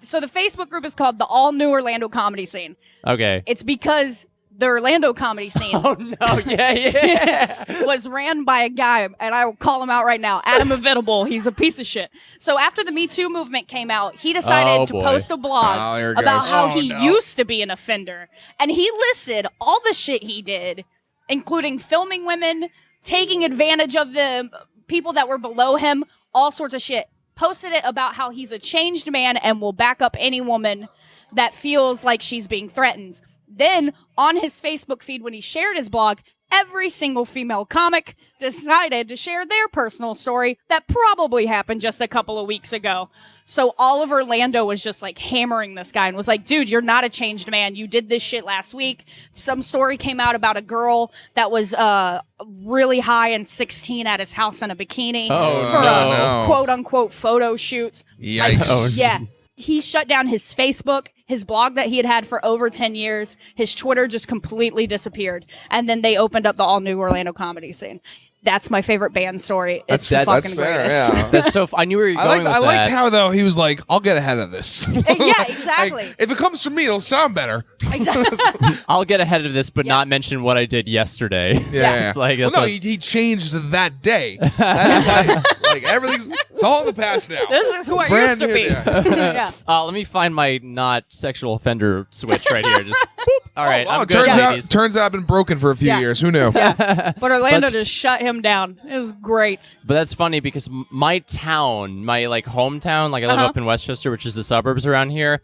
So the Facebook group is called the All New Orlando Comedy Scene. Okay. It's because the Orlando comedy scene Oh no! Yeah. was ran by a guy, and I will call him out right now, Adam Avitable. He's a piece of shit. So after the Me Too movement came out, he decided to boy. post a Oh, blog here it about goes. how Oh, he no. used to be an offender. And he listed all the shit he did, including filming women, taking advantage of the people that were below him, all sorts of shit. Posted it about how he's a changed man and will back up any woman that feels like she's being threatened. Then, on his Facebook feed, when he shared his blog, every single female comic decided to share their personal story that probably happened just a couple of weeks ago. So all of Orlando was just like hammering this guy and was like, dude, you're not a changed man. You did this shit last week. Some story came out about a girl that was really high and 16 at his house in a bikini Oh, for no. a quote-unquote photo shoot. Yikes. Oh, Yeah. He shut down his Facebook, his blog that he had for over 10 years. His Twitter just completely disappeared. And then they opened up the all new Orlando comedy scene. That's my favorite band story. It's That's fucking fair, greatest. yeah. That's so. I knew where you were going with I liked that. how though he was like, I'll get ahead of this. Yeah, exactly. Like, if it comes from me, it'll sound better. Exactly. I'll get ahead of this, but not mention what I did yesterday. Yeah. It's like well, that's no, what- he changed that day. Like everything's it's all in the past now. This is who I Brand used to new, be. yeah. Yeah. Let me find my not sexual offender switch right here. Just boop. All right. Oh, I'm good, ladies. turns out I've been broken for a few Yeah. years. Who knew? But Orlando That's- just shut him down. It was great. But that's funny because my town, my like hometown, like I live up in Westchester, which is the suburbs around here.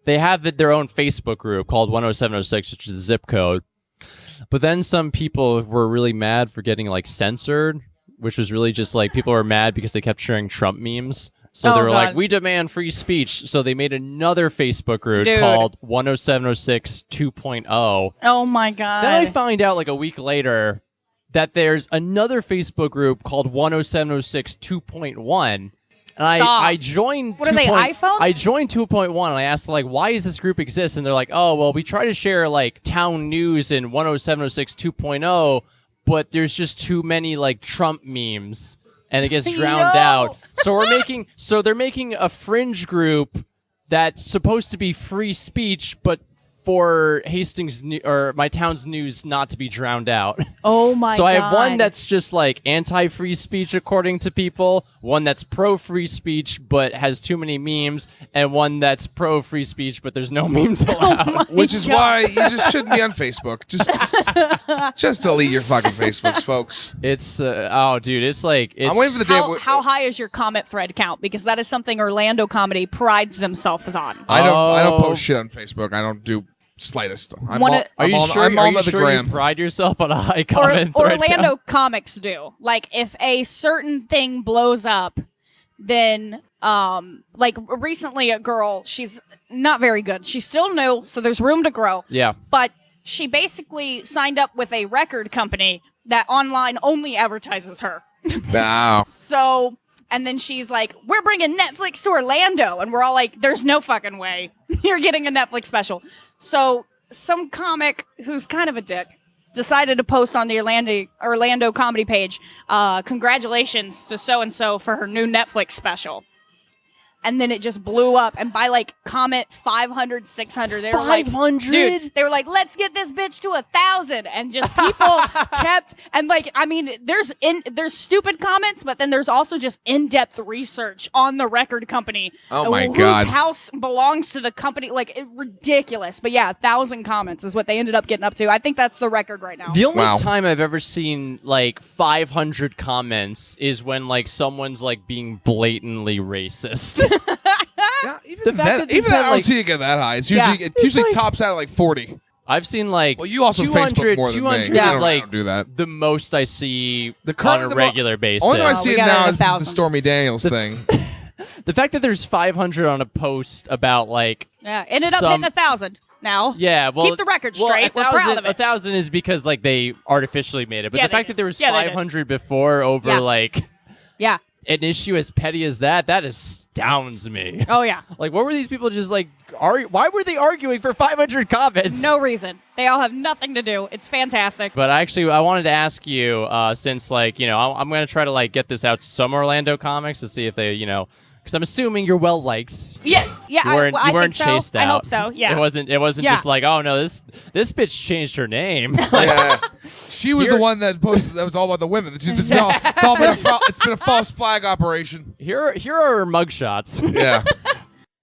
They have their own Facebook group called 10706, which is the zip code. But then some people were really mad for getting like censored, which was really just like people were mad because they kept sharing Trump memes. So they Oh, were God. like, we demand free speech. So they made another Facebook group Dude. called 10706 2.0. Oh my God. Then I find out like a week later that there's another Facebook group called 10706 2.1. And Stop. I joined. What are they, iPhones? I joined 2.1 and I asked like, why does this group exist? And they're like, oh well, we try to share like town news in 10706 2.0, but there's just too many like Trump memes and it gets drowned out. So they're making a fringe group that's supposed to be free speech, but for Hastings or my town's news not to be drowned out. Oh my god. So I have one that's just like anti-free speech according to people, one that's pro-free speech but has too many memes, and one that's pro-free speech but there's no memes allowed. Which is why you just shouldn't be on Facebook. Just delete your fucking Facebooks, folks. It's it's like I'm waiting for the day. How high is your comment thread count? Because that is something Orlando comedy prides themselves on. I don't post shit on Facebook. I don't do slightest. I'm all Are you sure the gram. you pride yourself on a high comment thread Orlando count? comics do. Like if a certain thing blows up, then like recently a girl, she's not very good. She's still new, so there's room to grow. Yeah. But she basically signed up with a record company that online only advertises her. No. So, and then she's like, we're bringing Netflix to Orlando. And we're all like, there's no fucking way you're getting a Netflix special. So some comic who's kind of a dick decided to post on the Orlando comedy page, congratulations to so-and-so for her new Netflix special. And then it just blew up. And by like comment 500, 600, they were like, 500? dude, they were like, let's get this bitch to 1,000. And just people kept, and like, I mean, there's stupid comments, but then there's also just in-depth research on the record company. Oh my God. Whose house belongs to the company. Like, ridiculous. But yeah, 1,000 comments is what they ended up getting up to. I think that's the record right now. The only time I've ever seen like 500 comments is when like someone's like being blatantly racist. Yeah, even that, I don't see it get that high. It's usually like, tops out at like 40. I've seen like well, you also 200, Facebook more than 200 me. is I like don't do that. the most I see current, on a regular basis. Only time I see it now is the 1,000. Stormy Daniels thing. The fact that there's 500 on a post about like ended up hitting 1,000. Now, keep the record straight. We're proud of it. 1,000 is because like they artificially made it, but the fact that there was 500 before over like an issue as petty as that astounds me. Oh yeah. Like, what were these people just like? Why were they arguing for 500 comments? No reason. They all have nothing to do. It's fantastic. But actually, I wanted to ask you, since like I'm gonna try to like get this out to some Orlando comics to see if they because I'm assuming you're well liked. Yes, yeah, you weren't think chased so. out. I hope so. Yeah, it wasn't just like, oh no, this bitch changed her name. She was the one that posted that was all about the women. It's been a false flag operation. Here are her mugshots. Yeah.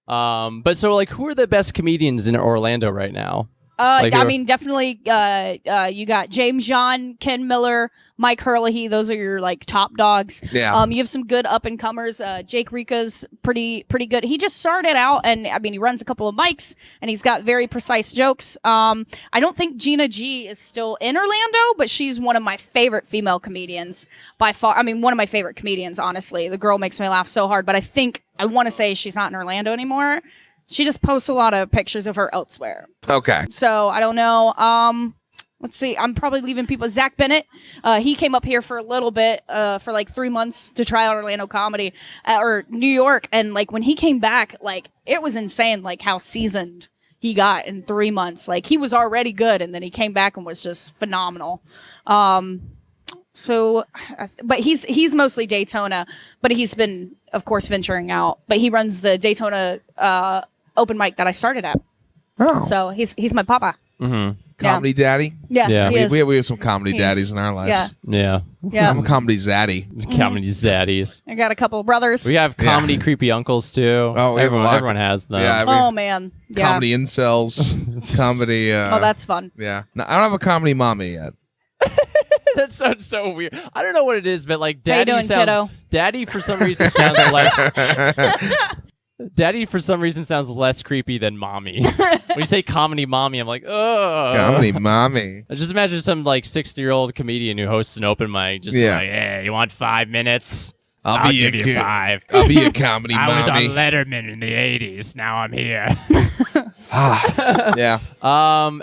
But so like, who are the best comedians in Orlando right now? I mean, definitely. You got James John, Ken Miller, Mike Herlihy. Those are your like top dogs. Yeah. You have some good up and comers. Jake Rika's pretty good. He just started out, and I mean, he runs a couple of mics, and he's got very precise jokes. I don't think Gina G is still in Orlando, but she's one of my favorite female comedians by far. I mean, one of my favorite comedians. Honestly, the girl makes me laugh so hard. But I want to say she's not in Orlando anymore. She just posts a lot of pictures of her elsewhere. Okay. So I don't know. Let's see. I'm probably leaving people. Zach Bennett. He came up here for a little bit, for like 3 months to try out Orlando comedy or New York. And like when he came back, like it was insane, like how seasoned he got in 3 months. Like he was already good, and then he came back and was just phenomenal. So, but he's mostly Daytona, but he's been, of course, venturing out. But he runs the Daytona open mic that I started at. Oh. So he's my papa. Mm-hmm. Comedy daddy? Yeah. Yeah. He is. We have some comedy daddies in our lives. Yeah. I'm a comedy zaddy. Comedy zaddies. I got a couple of brothers. We have comedy creepy uncles too. Oh, we have a lot. Everyone has them. Yeah. Oh man. Yeah. Comedy incels. Comedy. Oh, that's fun. Yeah. No, I don't have a comedy mommy yet. That sounds so weird. I don't know what it is, but like daddy How you doing, sounds. kiddo? Daddy for some reason sounds less. Daddy for some reason sounds less creepy than mommy. When you say comedy mommy, I'm like, oh. Comedy mommy. I just imagine some like 60-year-old comedian who hosts an open mic, just like, hey, you want 5 minutes? I'll give you 5. I'll be a comedy I was on mommy. Letterman in the 80s. Now I'm here. Yeah.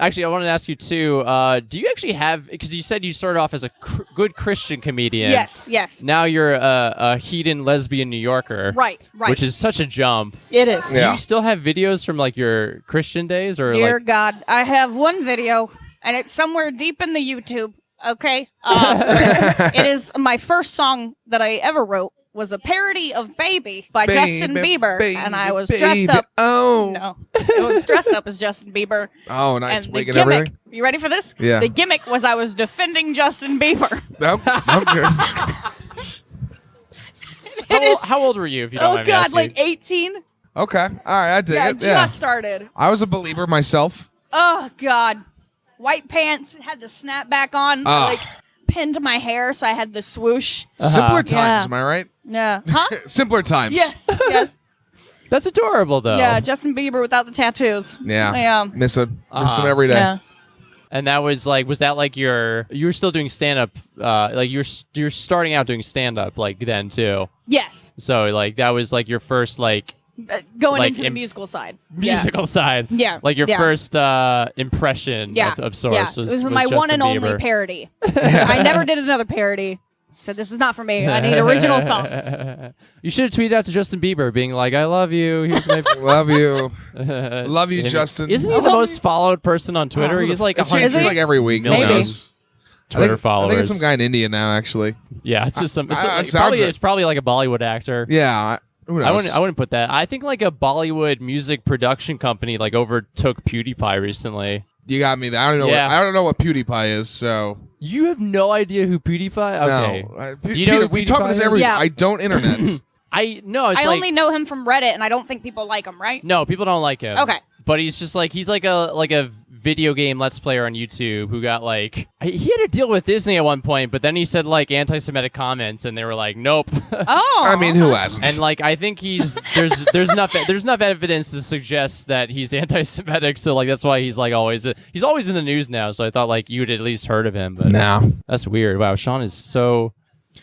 Actually, I wanted to ask you too. Do you actually have? Because you said you started off as a good Christian comedian. Yes. Now you're a heathen lesbian New Yorker. Right. Which is such a jump. It is. Do you still have videos from like your Christian days, or Dear like? God, I have one video, and it's somewhere deep in the YouTube. Okay. It is my first song that I ever wrote. Was a parody of Baby by Justin Bieber. And I was dressed up. Oh. No. It was dressed up as Justin Bieber. Oh, nice. And Wig the and gimmick, everything? you ready for this? Yeah. The gimmick was I was defending Justin Bieber. Nope. Okay. How old were you, if you don't Oh, mind me God, asking? like 18? Okay. All right. I dig Yeah, it. just started. I was a believer myself. Oh, God. White pants, had the snapback on. Ah. Like, pinned my hair, so I had the swoosh. Simpler times, Yeah. am I right? Yeah. Huh? Simpler times. Yes. That's adorable, though. Yeah, Justin Bieber without the tattoos. Yeah. Yeah. Miss him every day. Yeah. And that was that like you were still doing stand up, like you're starting out doing stand up like then too. Yes. So like that was like your first like Going Like into the im- musical side. musical side. Yeah. Like your Yeah. first impression Yeah. of sorts Yeah. was It was my Justin one and only Bieber. parody. I never did another parody. Said, this is not for me. I need original songs. You should have tweeted out to Justin Bieber being like, I love you. Here's my Love you. Love you, Justin. Isn't he the most followed person on Twitter? He's like It changes 100 like every week. Who million knows? Twitter I followers. think it's some guy in India now, actually. Yeah, it's just some. It's, I- like, sounds probably, it. it's probably like a Bollywood actor. Yeah. Who knows? I wouldn't put that. I think like a Bollywood music production company like overtook PewDiePie recently. You got me there. I don't know. Yeah. I don't know what PewDiePie is. So You have no idea who PewDiePie? Okay. no. Do you know who we talk about this PewDiePie every. is? Yeah. I don't internet. I no. It's I like only know him from Reddit, and I don't think people like him, right? no. People don't like him. Okay. But he's just like he's like a video game Let's Player on YouTube who got like he had a deal with Disney at one point, but then he said like anti-Semitic comments, and they were like, nope. Oh. I mean, who hasn't? And like I think there's enough evidence to suggest that he's anti-Semitic, so like that's why he's always in the news now. So I thought like you'd at least heard of him, but no. that's weird. Wow, Sean is so.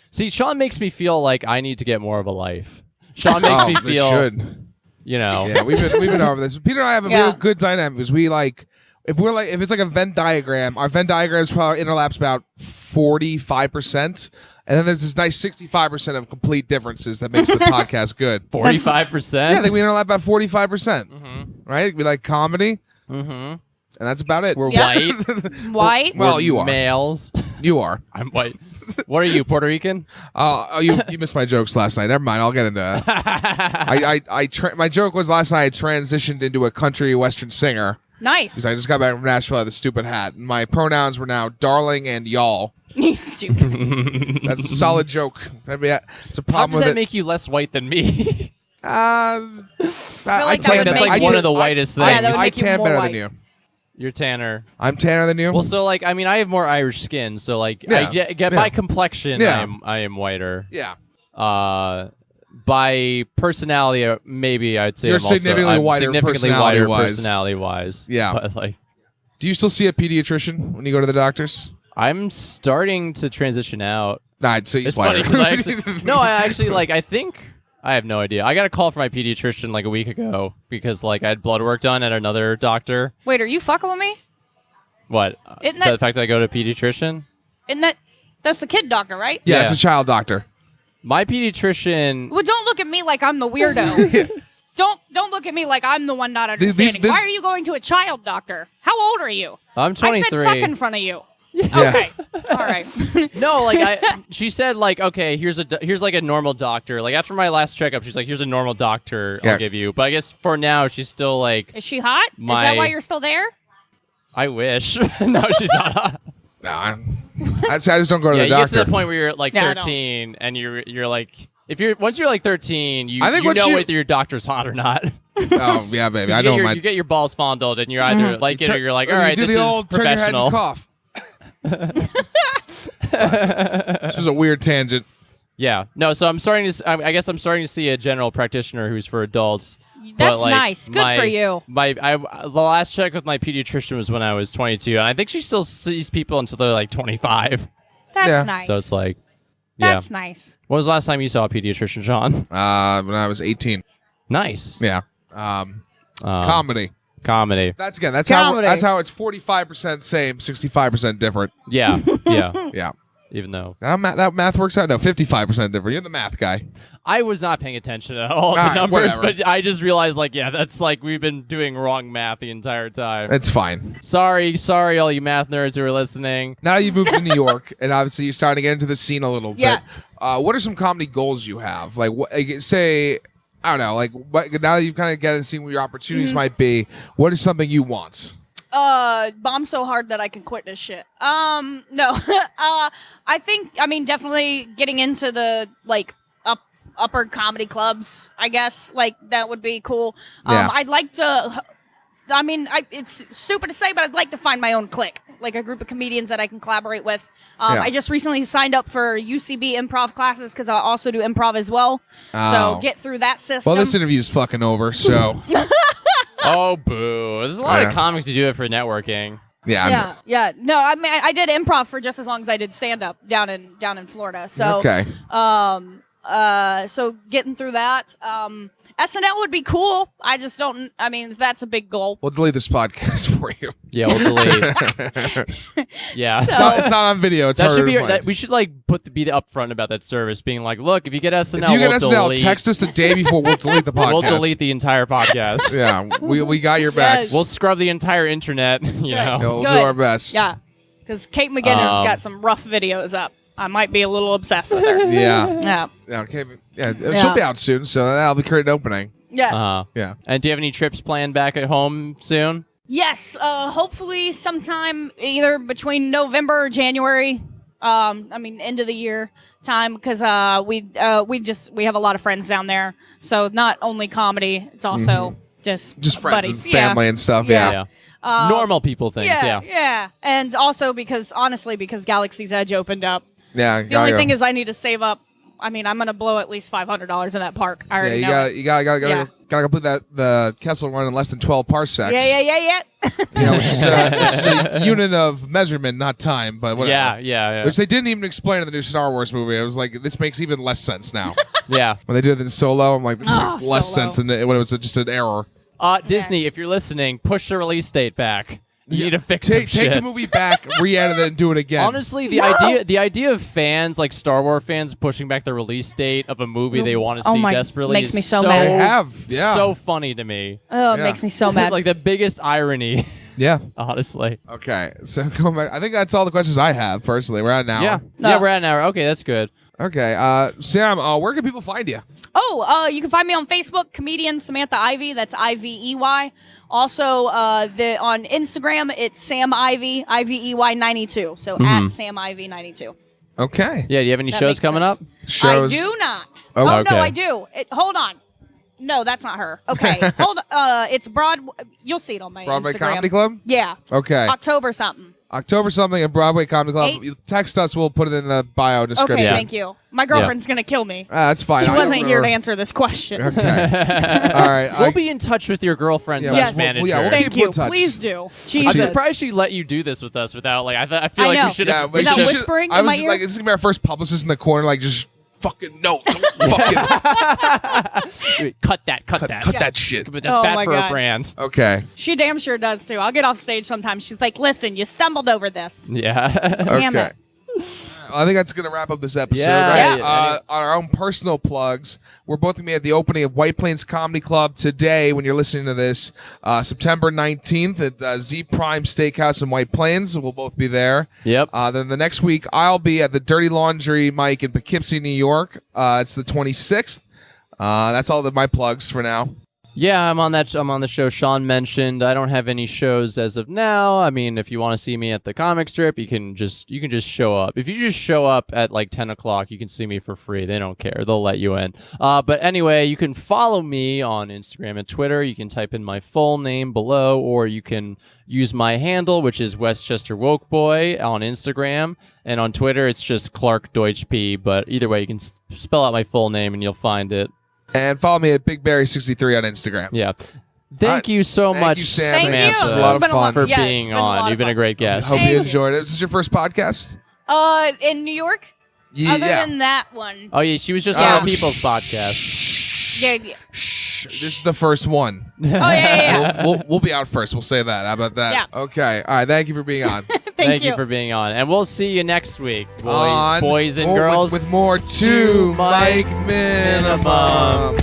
See, Sean makes me feel like I need to get more of a life. Sean makes me it feel, should. you know. Yeah, we've been over this. Peter and I have a real good dynamic because we like if it's like a Venn diagram, our Venn diagrams probably overlaps about 45%, and then there's this nice 65% of complete differences that makes the podcast good. 45%. Yeah, I think we overlap about 45%. Mm-hmm. Right? We like comedy, Mm-hmm. and that's about it. We're Yeah. white. White? Well, We're you are. males. You are. I'm white. What are you, Puerto Rican? You missed my jokes last night. Never mind. I'll get into that. My joke was last night I transitioned into a country western singer. Nice. Because I just got back from Nashville with a stupid hat. And my pronouns were now darling and y'all. You stupid. That's a solid joke. I mean, it's a How problem does with that it. make you less white than me? like that would That's make like you- one of the whitest things. Yeah, that would I make you tan more better white. than you. You're tanner. I'm tanner than you. Well, so like I mean, I have more Irish skin, so like Yeah. I get Yeah. by complexion, Yeah. I am whiter. yeah. By personality, maybe I'd say You're I'm also significantly I'm whiter significantly whiter personality-wise. personality-wise. Yeah. But like Do you still see a pediatrician when you go to the doctors? I'm starting to transition out. Nah, I'd say It's whiter. funny because I actually like I think I have no idea. I got a call from my pediatrician like a week ago because like I had blood work done at another doctor. Wait, are you fucking with me? What? Isn't that- the fact that I go to a pediatrician? That's the kid doctor, right? Yeah, Yeah. it's a child doctor. My pediatrician. Well, don't look at me like I'm the weirdo. Don't look at me like I'm the one not understanding. this- Why are you going to a child doctor? How old are you? I'm 23. I said fuck in front of you. Yeah. Okay. All right. No, like she said, like okay, here's like a normal doctor. Like after my last checkup, she's like, here's a normal doctor Yeah. I'll give you. But I guess for now, she's still like, Is she hot? Is My- that why you're still there? I wish. No, she's not. Nah, I just don't go to Yeah, the you get to doctor. the point where you're like Yeah, I don't. 13, and you're like, once you're like 13, you I think you once know you- whether your doctor's hot or not. Oh yeah, baby. I you, know get your, my. you get your balls fondled, and you're either like it or you're like, all You right, do this the is old turn your head professional. and cough. This was a weird tangent. Yeah, no. So I'm starting to. I guess I'm starting to see a general practitioner who's for adults. That's But, like, nice. Good for you. The last check with my pediatrician was when I was 22, and I think she still sees people until they're like 25. That's Yeah. nice. So it's like, That's nice. When was the last time you saw a pediatrician, Sean? When I was 18. Nice. Yeah. Comedy. Comedy. That's how Comedy. that's how it's 45% same, 65% different. Yeah. Yeah. Yeah. Even though That math works out. No, 55% different. You're the math guy. I was not paying attention at all to All the right, numbers, whatever. but I just realized, like, yeah, that's like we've been doing wrong math the entire time. It's fine. Sorry, all you math nerds who are listening. Now you've moved to New York, and obviously you're starting to get into the scene a little Yeah. bit. What are some comedy goals you have? Like, say, I don't know, like, now that you've kind of gotten to see what your opportunities might be, what is something you want? Bomb so hard that I can quit this shit. No. I mean, definitely getting into the, like, upper comedy clubs, I guess. Like, that would be cool. Yeah. I'd like to, I mean, it's stupid to say, but I'd like to find my own clique. Like, a group of comedians that I can collaborate with. Yeah. I just recently signed up for UCB improv classes because I also do improv as well. Oh. So, get through that system. Well, this interview's fucking over, so. Oh, boo. There's a lot Yeah. of comics who do it for networking. Yeah. Yeah. No, I mean, I did improv for just as long as I did stand up down in Florida. So, Okay. so getting through that, SNL would be cool. I just don't. I mean, that's a big goal. We'll delete this podcast for you. Yeah, we'll delete. Yeah. So- It's not on video. It's That harder should be to find. we should like be upfront about that service, being like, look, if you get SNL, If you get we'll SNL, delete, text us the day before. We'll delete the podcast. we'll delete the entire podcast. Yeah, we got your backs. Yes. We'll scrub the entire internet. You Right. know. We'll do Good. our best. Yeah, because Kate McGinnon's got some rough videos up. I might be a little obsessed with her. Yeah. Yeah. Yeah. Okay. Yeah. She'll be out soon, so that'll be creating an opening. Yeah. Yeah. And do you have any trips planned back at home soon? Yes. Hopefully sometime either between November or January. I mean, end of the year time, because we have a lot of friends down there. So not only comedy, it's also just friends buddies. and family and stuff. Yeah. Yeah. Normal people things. Yeah. Yeah. And also because Galaxy's Edge opened up. Yeah. The only thing is I need to save up. I mean, I'm gonna blow at least $500 in that park. I already know. you gotta Yeah. complete the Kessel run in less than 12 parsecs. Yeah. You know, which is a unit of measurement, not time, but whatever. Yeah. Which they didn't even explain in the new Star Wars movie. I was like, this makes even less sense now. Yeah. When they did it in Solo, I'm like, this makes less Solo. sense than when it was just an error. Disney, if you're listening, push the release date back. You need to fix some Take shit. the movie back, re-edit it, and do it again. Honestly, the idea of fans, like Star Wars fans, pushing back the release date of a movie they want to Oh see my- desperately makes is me so so mad. They have, yeah. so funny to me. Oh, it Yeah. makes me so mad. Like the biggest irony, Yeah. honestly. Okay, so going back, I think that's all the questions I have personally. We're at an hour. Yeah, No. we're at an hour. Okay, that's good. Okay, Sam, where can people find you? You can find me on Facebook, comedian Samantha Ivey. That's Ivey. Also, on Instagram, it's Sam Ivey, Ivey 92. So at Sam Ivey 92. Okay. Yeah, do you have any That shows makes coming sense. up? Shows. I do not. Oh, Oh, okay. no, I do. Hold on. No, that's not her. Okay, hold on. It's You'll see it on my Broadway Instagram. Comedy Club? Yeah. Okay. October something. October something at Broadway Comedy Club. Eight- You text us, we'll put it in the bio description. Okay, Yeah. thank you. My girlfriend's going to kill me. That's fine. She I wasn't here to remember. answer this question. Okay. All right. We'll be in touch with your girlfriend Yeah, slash Yes. manager. we'll Thank keep you. in touch. Please do. I'm Jesus. surprised she let you do this with us without like. I feel I like know. we should Yeah, have. but Is that she should- whispering I in was my ear? like, this is gonna be our first publicist in the corner. Like, just fucking no, don't fucking cut that. cut that shit. But that's Oh bad my for a God. brand. Okay. She damn sure does too. I'll get off stage sometimes. She's like, "Listen, you stumbled over this." Yeah. Damn Okay. it. I think that's going to wrap up this episode. Yeah. Right? Yeah. On our own personal plugs, we're both going to be at the opening of White Plains Comedy Club today when you're listening to this, September 19th at Z Prime Steakhouse in White Plains. We'll both be there. Yep. Then the next week, I'll be at the Dirty Laundry Mike in Poughkeepsie, New York. It's the 26th. That's all my plugs for now. Yeah, I'm on the show Sean mentioned. I don't have any shows as of now. I mean, if you want to see me at the comic strip, you can just show up. If you just show up at like 10 o'clock, you can see me for free. They don't care. They'll let you in. But anyway, you can follow me on Instagram and Twitter. You can type in my full name below, or you can use my handle, which is Westchester Woke Boy on Instagram. And on Twitter, it's just Clark Deutsch P. But either way, you can spell out my full name and you'll find it. And follow me at BigBarry63 on Instagram. Yeah. Thank you so Thank much, you, Sam. Thank you. This was a Samantha, lot of It's been fun. for yeah, it's being been a lot on. of You've been a fun. great guest. Hope Thank you you. enjoyed it. Is this your first podcast? In New York? Other than that one. Oh yeah, she was just on the People's podcast. Yeah. Shh. This is the first one. Oh yeah. We'll be out first. We'll say that. How about that? Yeah. Okay. All right. Thank you for being on. Thank you for being on, and we'll see you next week, On boys and girls, with more two Two mic mic minimum.